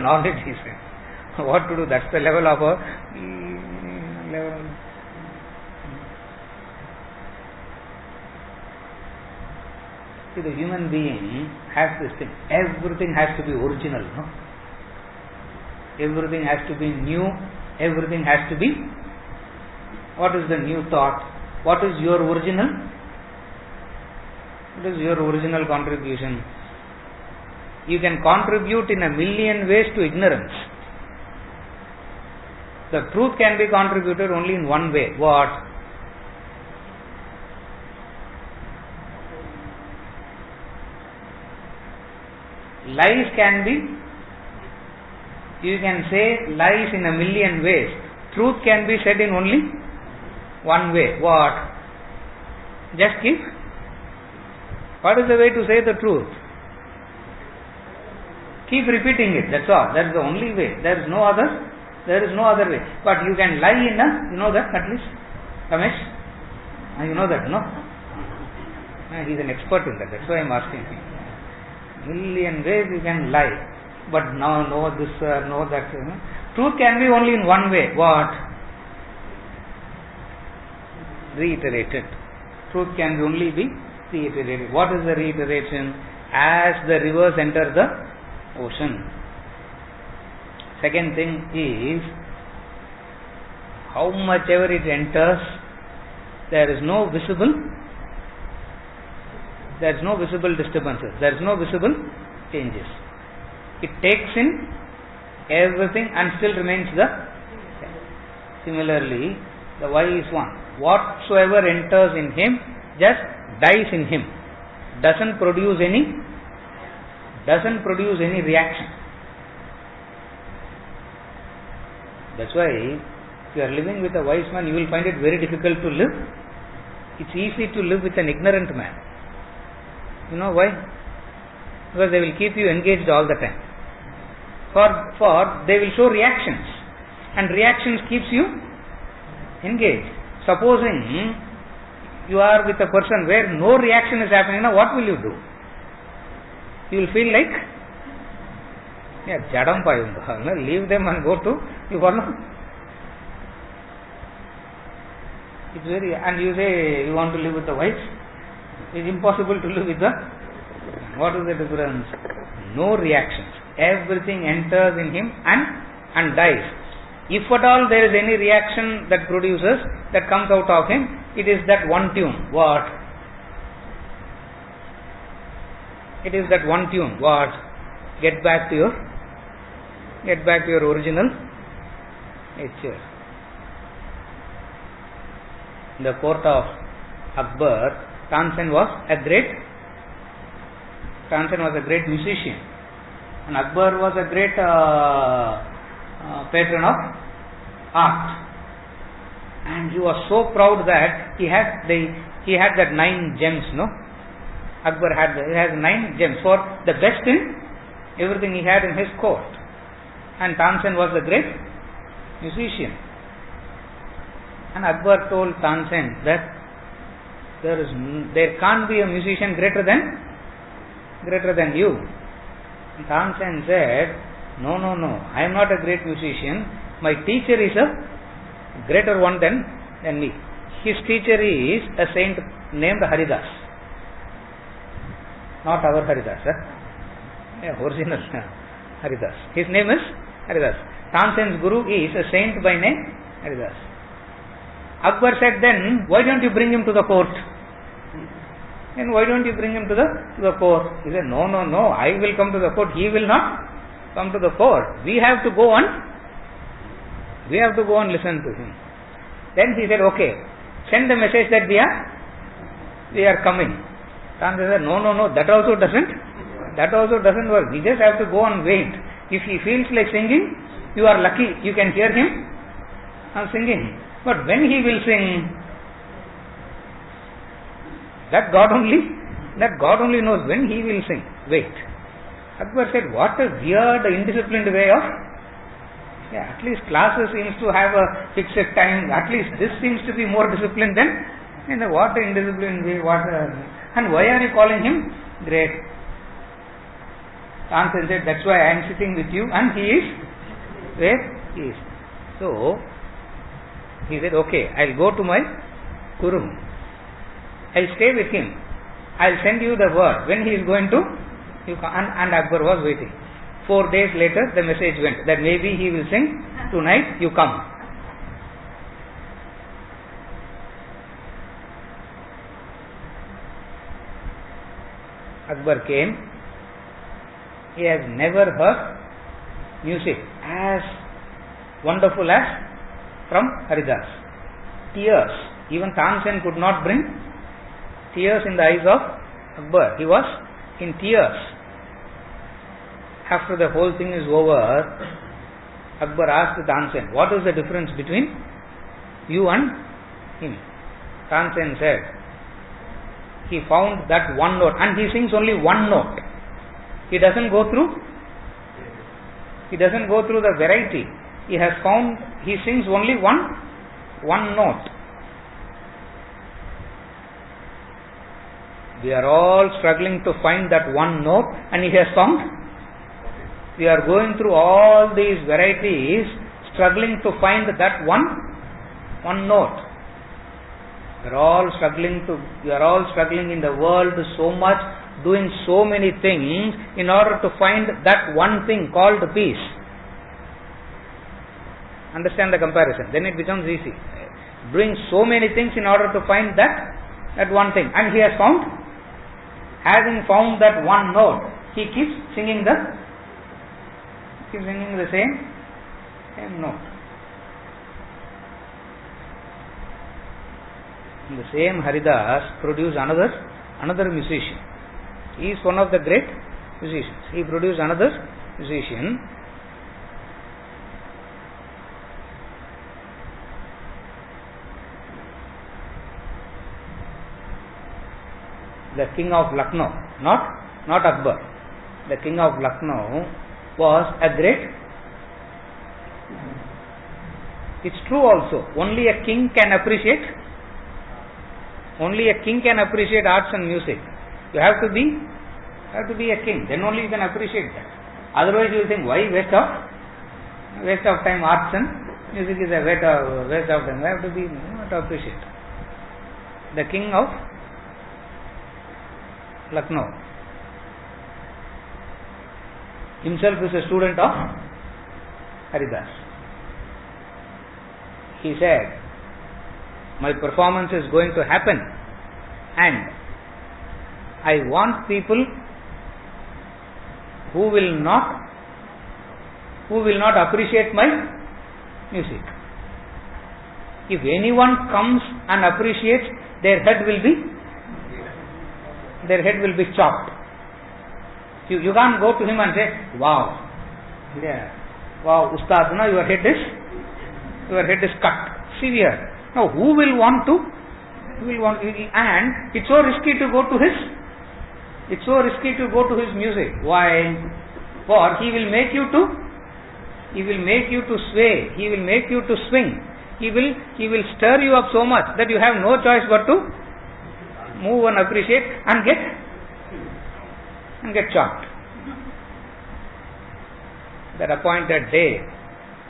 knowledge, he said. What to do? That's the level of our level. See, the human being has this thing. Everything has to be original, no? Everything has to be new. Everything has to be. What is the new thought? What is your original? What is your original contribution? You can contribute in a million ways to ignorance. The truth can be contributed only in one way. What? Lies can be, you can say lies in a million ways. Truth can be said in only one way. What? Just keep. What is the way to say the truth? Keep repeating it, that's all. That's the only way. There is no other way. But you can lie in a, you know that at least? Ramesh? You know that, no? He is an expert in that. That's why I am asking him. Million ways you can lie, but now know this, know that. Truth can be only in one way. What? Reiterated. Truth can only be reiterated. What is the reiteration? As the rivers enter the ocean. Second thing is, how much ever it enters, there is no visible disturbances, there is no visible changes. It takes in everything and still remains the same. Similarly, the wise one, whatsoever enters in him just dies in him, doesn't produce any reaction. That's why if you are living with a wise man, you will find it very difficult to live. It's easy to live with an ignorant man. You know why? Because they will keep you engaged all the time. For they will show reactions, and reactions keeps you engaged. Supposing you are with a person where no reaction is happening, now what will you do? You will feel like jadam payunga. Leave them and go to you follow. It's very, and you say you want to live with the wife. It's impossible to live with the. What is the difference? No reactions. Everything enters in him and dies. If at all there is any reaction that produces, that comes out of him, it is that one tune. What? It is that one tune. What? Get back to your original nature. In the court of Akbar, Tansen was a great musician, and Akbar was a great patron of art, and he was so proud that he had that 9 gems. No, Akbar has 9 gems for the best in everything he had in his court, and Tansen was a great musician. And Akbar told Tansen that there can't be a musician greater than you. And Tansen said, no, I am not a great musician. My teacher is a greater one than me. His teacher is a saint named Haridas. Not our Haridas, original Haridas. His name is Haridas. Tansen's guru is a saint by name Haridas. Akbar said, then why don't you bring him to the court? Then why don't you bring him to the court? He said, no, I will come to the court. He will not come to the court. We have to go and listen to him. Then he said, okay, send the message that we are coming. Tansen said, no, that also doesn't work. We just have to go and wait. If he feels like singing, you are lucky. You can hear him singing. But when he will sing, that God only knows when he will sing. Wait. Akbar said, what a weird, indisciplined way of. At least classes seems to have a fixed time. At least this seems to be more disciplined than. What an indisciplined way. And why are you calling him great? Tansen said, that's why I am sitting with you, and he is where he is. So he said, okay, I'll go to my guru. I'll stay with him. I'll send you the word. When he is going to, you come. And Akbar was waiting. 4 days later, the message went that maybe he will sing tonight, you come. Akbar came. He has never heard music as wonderful as from Haridas. Tears. Even Tansen could not bring tears in the eyes of Akbar. He was in tears. After the whole thing is over, Akbar asked Tansen, what is the difference between you and him? Tansen said, he found that one note, and he sings only one note. He doesn't go through the variety. He sings only one note. We are all struggling to find that one note, and he has found. We are going through all these varieties, struggling to find that one note. We are all struggling in the world so much, doing so many things in order to find that one thing called peace. Understand the comparison? Then it becomes easy. Doing so many things in order to find that one thing. And he has found, having found that one note, he keeps singing the Keep singing the same note. And the same Haridas produced another musician. He is one of the great musicians. He produced another musician. The king of Lucknow, not Akbar. The king of Lucknow was a great. It's true also. Only a king can appreciate arts and music. You have to be a king. Then only you can appreciate that. Otherwise, you will think, why waste of time? Arts and music is a waste of time. You have to appreciate. The king of Lucknow himself is a student of Haridas. He said, my performance is going to happen and I want people who will not appreciate my music. If anyone comes and appreciates, their head will be chopped. You can't go to him and say, wow, Ustad, your head is cut, severe. Now, who will want, and it's so risky to go to his music. Why? For he will make you to sway, he will make you to swing, he will stir you up so much that you have no choice but to move and appreciate and get chopped. That appointed day,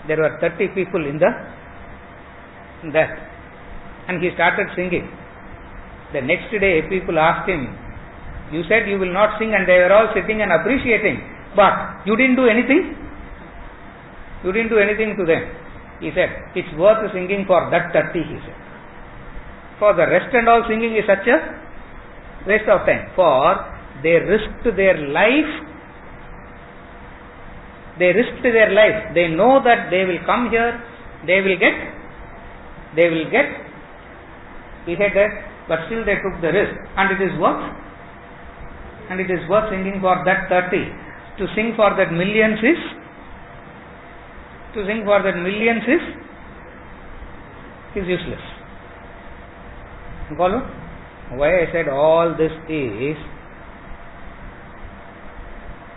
there were 30 people in that, and he started singing. The next day, people asked him, you said you will not sing, and they were all sitting and appreciating, but you didn't do anything? You didn't do anything to them. He said, it's worth singing for that 30, he said. For the rest and all, singing is such a waste of time. For they risked their life. They know that they will come here, they will get beheaded, but still they took the risk, and it is worth singing for that 30. To sing for that millions is useless. Follow? Why I said all this is,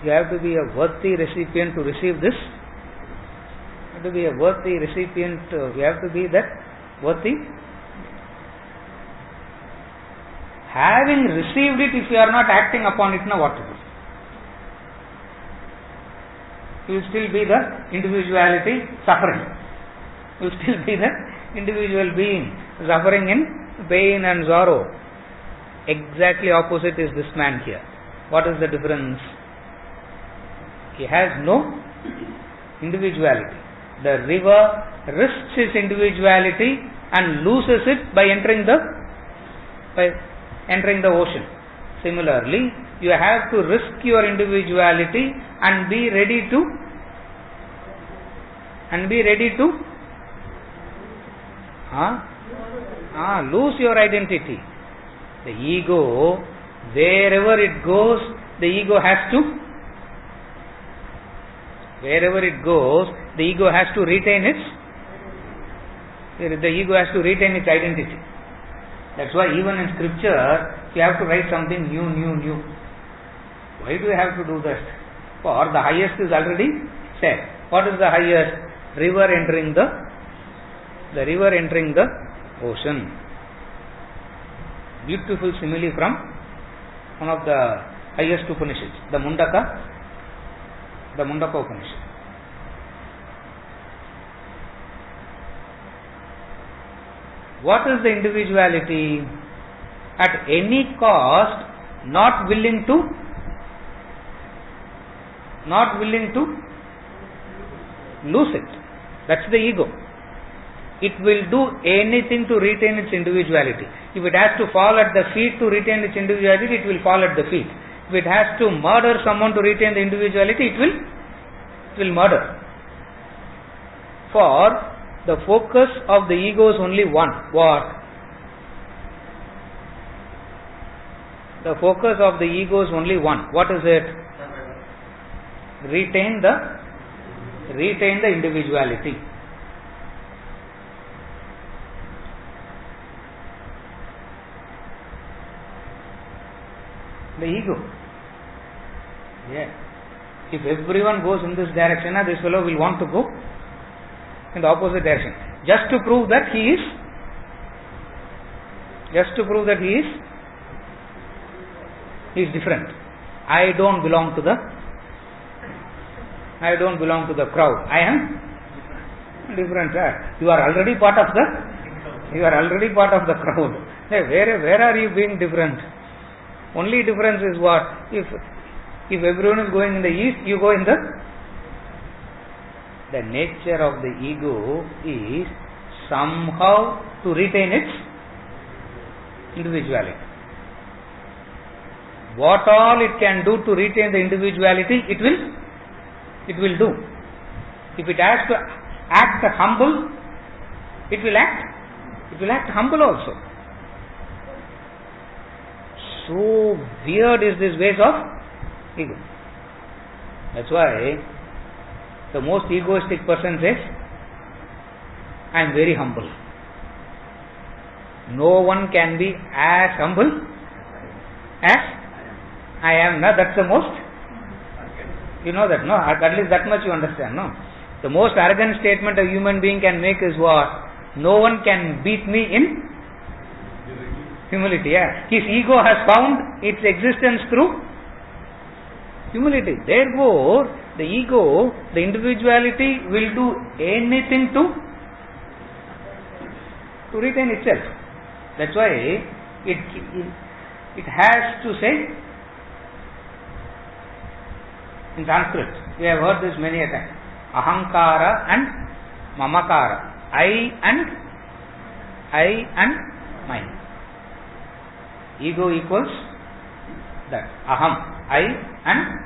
you have to be a worthy recipient to receive this. You have to be a worthy recipient, you have to be that worthy. Having received it, if you are not acting upon it, now what to do? You will still be the individuality suffering. You will still be the individual being suffering in pain and sorrow. Exactly opposite is this man here. What is the difference? He has no individuality. The river risks its individuality and loses it by entering the ocean. Similarly, you have to risk your individuality and be ready to lose your identity. The ego, wherever it goes, the ego has to retain its identity. That's why even in scripture, you have to write something new. Why do you have to do that? For the highest is already said. What is the highest? River entering the ocean. Beautiful simile from one of the highest Upanishads, the Mundaka Upanishad. What is the individuality? At any cost, not willing to lose it. That's the ego. It will do anything to retain its individuality. If it has to fall at the feet to retain its individuality, it will fall at the feet. If it has to murder someone to retain the individuality, it it will murder. For the focus of the ego is only one. What? The focus of the ego is only one. What is it? Retain the individuality. The ego. Yeah. If everyone goes in this direction, this fellow will want to go in the opposite direction. Just to prove that he is different. I don't belong to the crowd. I am different. You are already part of the crowd. Hey, where are you being different? Only difference is what? If everyone is going in the east, you go in the nature of the ego is somehow to retain its individuality. What all it can do to retain the individuality, it will do. If it has to act humble, it will act humble also. So weird is this ways of ego. That's why the most egoistic person says, I am very humble. No one can be as humble as I am. No, that's the most. You know that, no? At least that much you understand, no? The most arrogant statement a human being can make is what? No one can beat me in humility. Yeah. His ego has found its existence through humility. Therefore, the ego, the individuality will do anything to retain itself. That's why it has to say in Sanskrit. We have heard this many a time. Ahankara and mamakara. I and mine. Ego equals that. Aham, I, and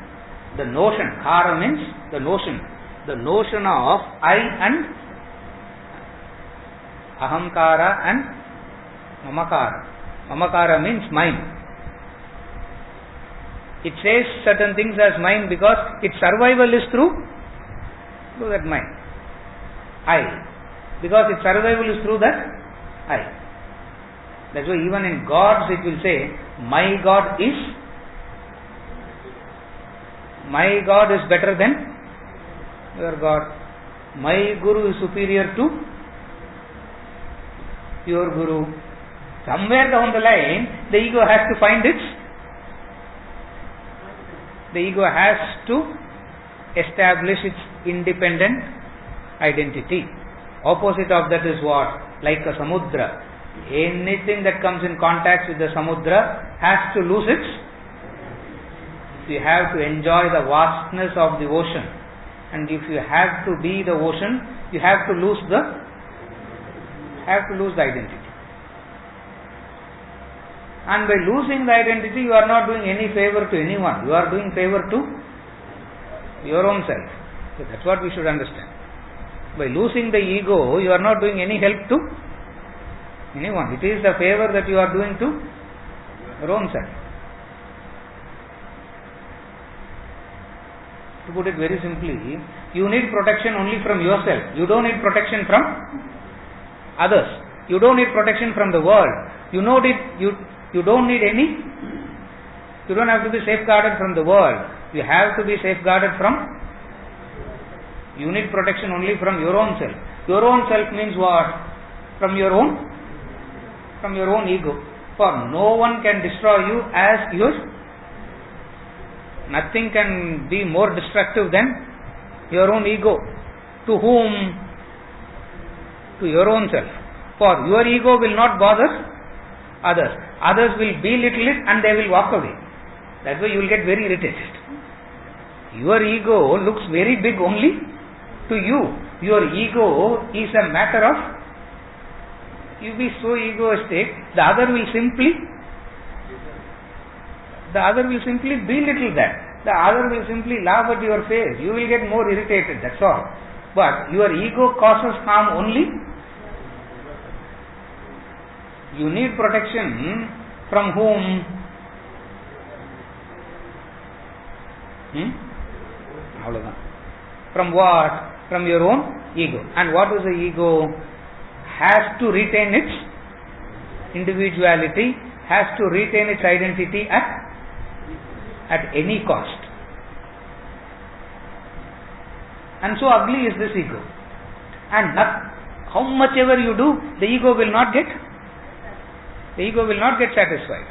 the notion. Kara means the notion. The notion of I and ahankara and mamakara. Mamakara means mine. It says certain things as mine because its survival is through that mine. I. Because its survival is through that I. That's why even in gods it will say, my God is better than your God. My Guru is superior to your Guru. Somewhere down the line, the ego has to find the ego has to establish its independent identity. Opposite of that is what? Like a samudra. Anything that comes in contact with the samudra has to lose its. You have to enjoy the vastness of the ocean, and if you have to be the ocean, you have to lose the identity. And by losing the identity, you are not doing any favor to anyone. You are doing favor to your own self. So that's what we should understand. By losing the ego, you are not doing any help to anyone. It is the favor that you are doing to your own self. To put it very simply, you need protection only from yourself. You don't need protection from others. You don't need protection from the world. You don't need any. You don't have to be safeguarded from the world. You have to be safeguarded from. You need protection only from your own self. Your own self means what? From your own ego. For no one can destroy you as yours. Nothing can be more destructive than your own ego. To whom? To your own self. For your ego will not bother others. Others will belittle it and they will walk away. That's why you will get very irritated. Your ego looks very big only to you. Your ego is a matter of, you be so egoistic, the other will simply belittle that. The other will simply laugh at your face. You will get more irritated, that's all. But your ego causes harm only. You need protection from whom? From what? From your own ego. And what is the ego? Has to retain its individuality, has to retain its identity at any cost. And so ugly is this ego. And how much ever you do, the ego will not get satisfied.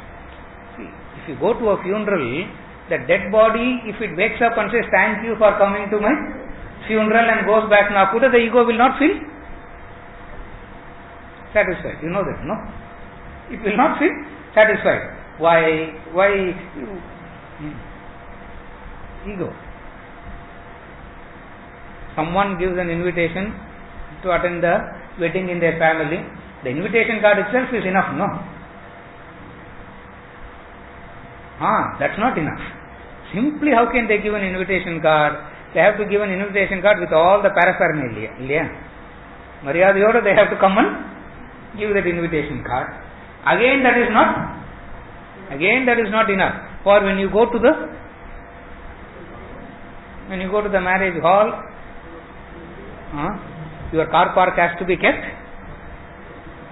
See, if you go to a funeral, the dead body, if it wakes up and says, thank you for coming to my funeral, and goes back to Nakuta, the ego will not feel satisfied. You know that, no? It will not feel satisfied. Why? Ego. Someone gives an invitation to attend the wedding in their family. The invitation card itself is enough, no? That's not enough. Simply how can they give an invitation card? They have to give an invitation card with all the paraphernalia. Maryadayoda, they have to come and give that invitation card. Again that is not enough. For when you go to the marriage hall, your car park has to be kept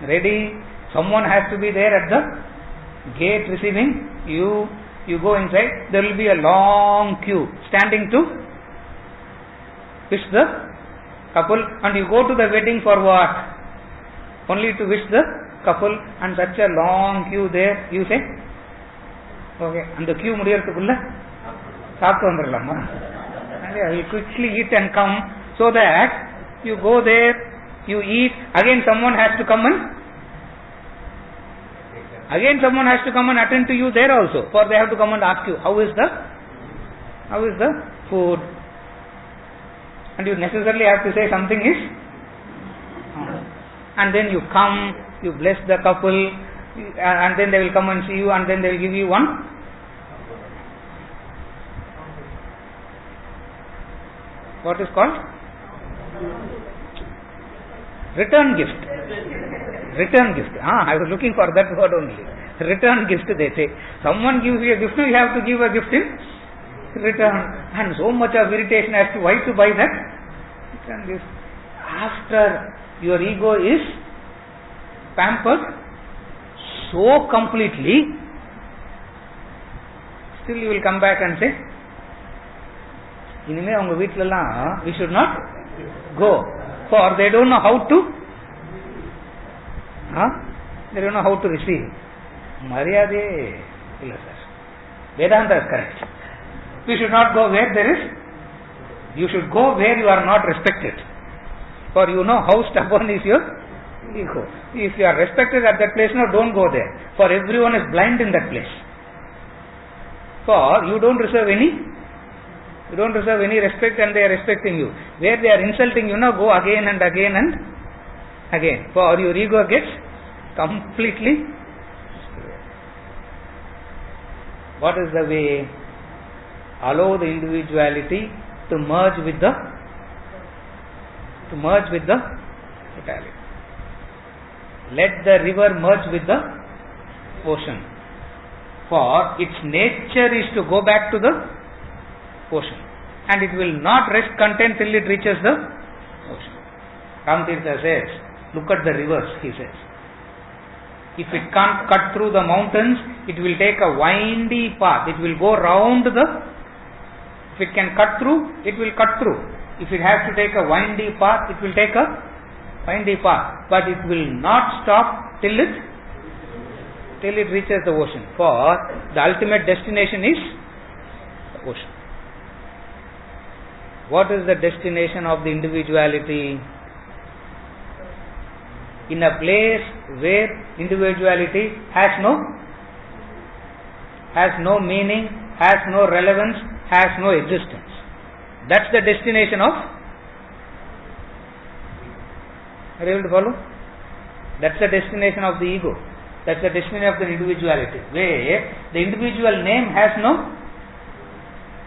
ready. Someone has to be there at the gate receiving you. You go inside, there will be a long queue standing to wish the couple, and you go to the wedding for what? Only to wish the couple, and such a long queue there. You say, okay, and the queue mudiyarthukkulla saaptu vandiralama, and you quickly eat and come, so that you go there, you eat, again someone has to come and attend to you there also, for they have to come and ask you, how is the food? And you necessarily have to say something is, and then you come, you bless the couple, and then they will come and see you, and then they will give you one what is called? Return gift. I was looking for that word only. Return gift, they say. Someone gives you a gift, you have to give a gift in return. And so much of irritation as to why to buy that return gift. After your ego is pampered so completely, still you will come back and say, இனிமே அவங்க வீட்டிலலாம் we should not go, for they don't know how to receive. மரியாதையே இல்லை sir. Vedanta is correct. We should not go where there is, you should go where you are not respected, for you know how stubborn is your ego. If you are respected at that place, no, don't go there, for everyone is blind in that place, for you don't deserve any respect, and they are respecting you. Where they are insulting you, now go again and again and again, for your ego gets completely. What is the way? Allow the individuality to merge with the totality. Let the river merge with the ocean, for its nature is to go back to the ocean, and it will not rest content till it reaches the ocean. Ramatirtha says, look at the rivers, he says. If it can't cut through the mountains, it will take a windy path. It will go round if it can cut through, it will cut through. If it has to take a windy path, it will take a windy path. But it will not stop till it reaches the ocean. For the ultimate destination is the ocean. What is the destination of the individuality? In a place where individuality has no meaning, has no relevance, has no existence. That's the destination of. Are you able to follow? That's the destination of the ego. That's the destination of the individuality, where the individual name has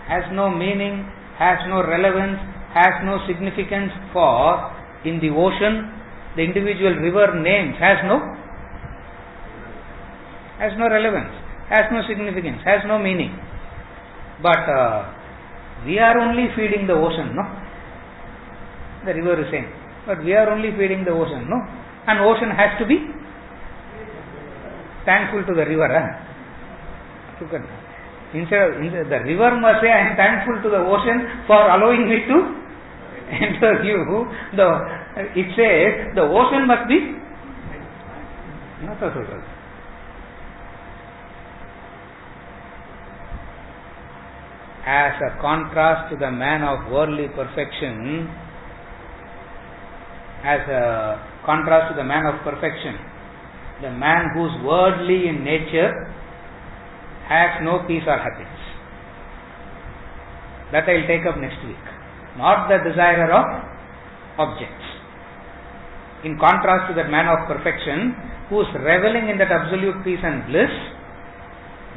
has no meaning, has no relevance, has no significance, for in the ocean the individual river names has no relevance, has no significance, has no meaning. But we are only feeding the ocean, no? The river is saying, but we are only feeding the ocean, no? And ocean has to be thankful to the river. Look at that. Instead, the river must say, I am thankful to the ocean for allowing me to enter you. It says the ocean must be not so. As a contrast to the man of worldly perfection, the man who is worldly in nature has no peace or happiness. That I will take up next week. Not the desirer of objects. In contrast to that man of perfection who is reveling in that absolute peace and bliss,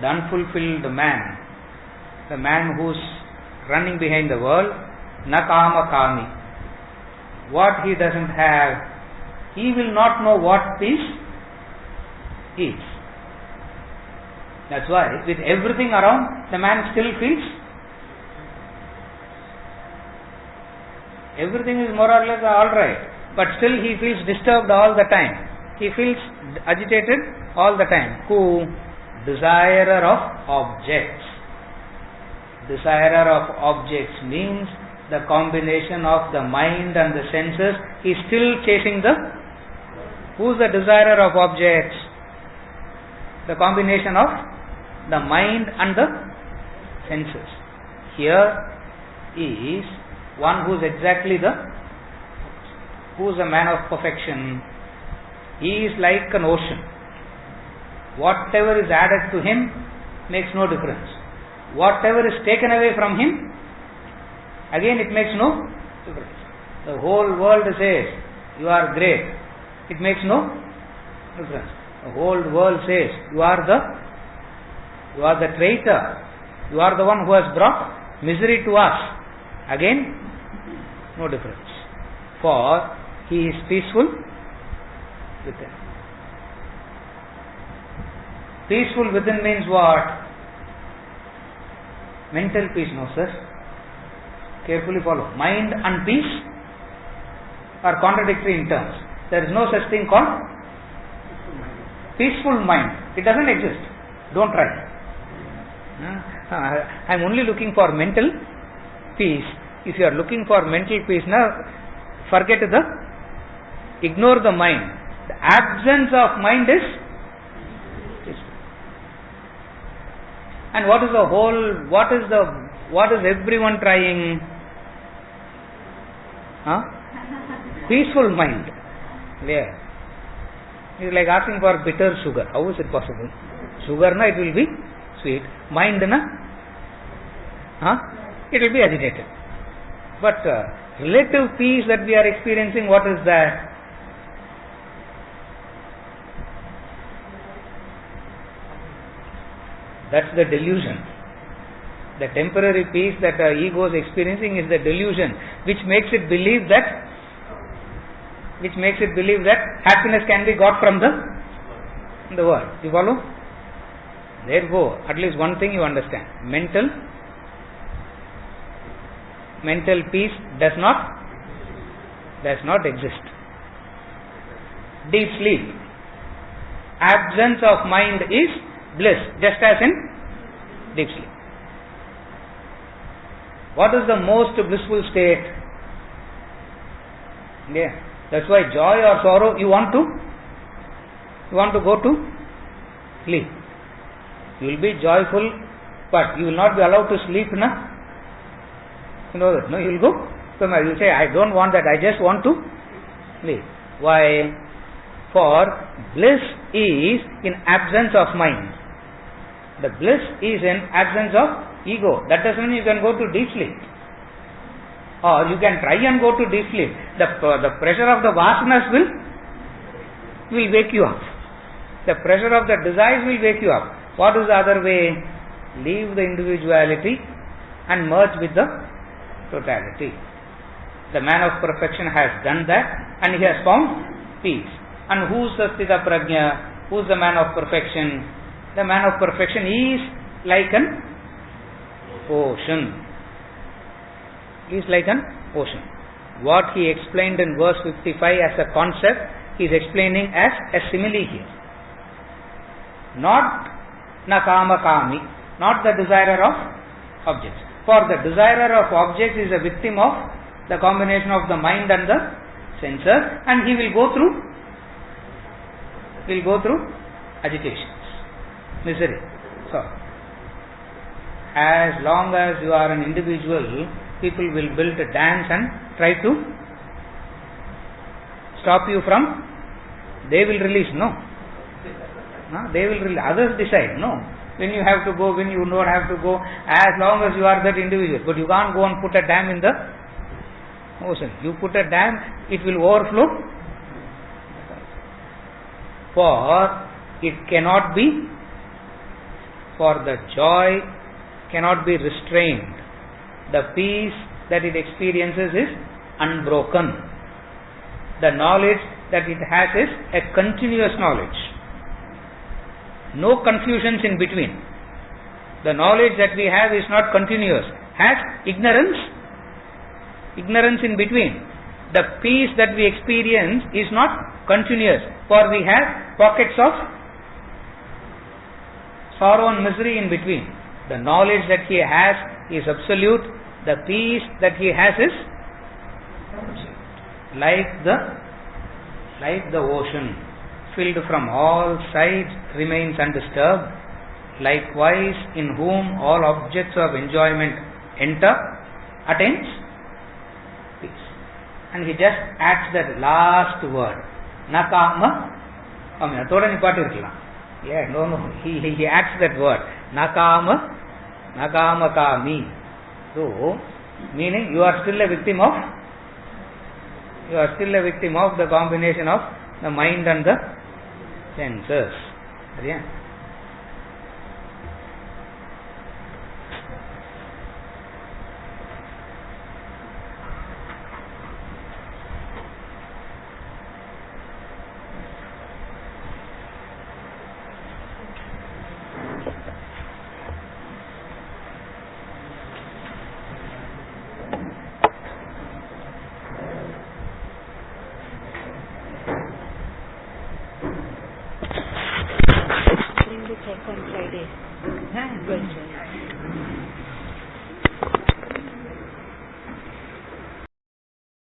the unfulfilled man, the man who is running behind the world, na kama kami. What he doesn't have, he will not know what peace is. That's why with everything around, the man still feels everything is more or less alright, but still he feels disturbed all the time. He feels agitated all the time. Who? Desirer of objects. Desirer of objects means the combination of the mind and the senses. He is still chasing the. Who is the desirer of objects? The combination of the mind and the senses. Here is one who is exactly who is a man of perfection. He is like an ocean. Whatever is added to him makes no difference. Whatever is taken away from him, again it makes no difference. The whole world says, you are great. It makes no difference. The whole world says, you are the traitor. You are the one who has brought misery to us. Again, no difference. For he is peaceful within. Peaceful within means what? Mental peace, no sir. Carefully follow. Mind and peace are contradictory in terms. There is no such thing called peaceful mind. It doesn't exist. Don't try. I am only looking for mental peace. If you are looking for mental peace, now forget ignore the mind. The absence of mind is peaceful. And what is everyone trying? Peaceful mind. Yeah. It's like asking for bitter sugar. How is it possible? Sugar na, it will be sweet. Mind na, it will be agitated. But relative peace that we are experiencing, what is that? That's the delusion. The temporary peace that the ego is experiencing is the delusion, which makes it believe that happiness can be got from the world. You follow? Therefore, at least one thing you understand: mental peace does not exist. Deep sleep, absence of mind is bliss, just as in deep sleep. What is the most blissful state? Yeah, that's why joy or sorrow, you want to go to sleep. You will be joyful, but you will not be allowed to sleep, na? You know that, no? You will go. So you will say, I don't want that. I just want to sleep. Why? For bliss is in absence of mind. The bliss is in absence of ego. That doesn't mean you can go to deep sleep. Or you can try and go to deep sleep. The pressure of the vasanas will wake you up. The pressure of the desires will wake you up. What is the other way? Leave the individuality and merge with the totality. The man of perfection has done that and he has found peace. And who is the Sthita Prajna? Who is the man of perfection? The man of perfection is like an ocean. He is like an ocean. What he explained in verse 55 as a concept, he is explaining as a simile here. Not nakama kami, not the desirer of objects. For the desirer of objects is a victim of the combination of the mind and the senses, and he will go through agitations, misery. So, as long as you are an individual, people will build a dams and try to stop you from. They will release, no. They will release. Others decide, no. When you have to go, when you don't have to go, as long as you are that individual. But you can't go and put a dam in the ocean. You put a dam, it will overflow. For it cannot be, for the joy cannot be restrained. The peace that it experiences is unbroken. The knowledge that it has is a continuous knowledge. No confusions in between. The knowledge that we have is not continuous. Has ignorance in between. The peace that we experience is not continuous. For we have pockets of sorrow and misery in between. The knowledge that he has is absolute. The peace that he has is like the ocean, filled from all sides, remains undisturbed. Likewise, in whom all objects of enjoyment enter, attains peace. And he just adds that last word, nakama. Yeah, no. He adds that word, nakama kami. So, meaning you are still a victim of the combination of the mind and the senses. Yeah. On Friday. Question.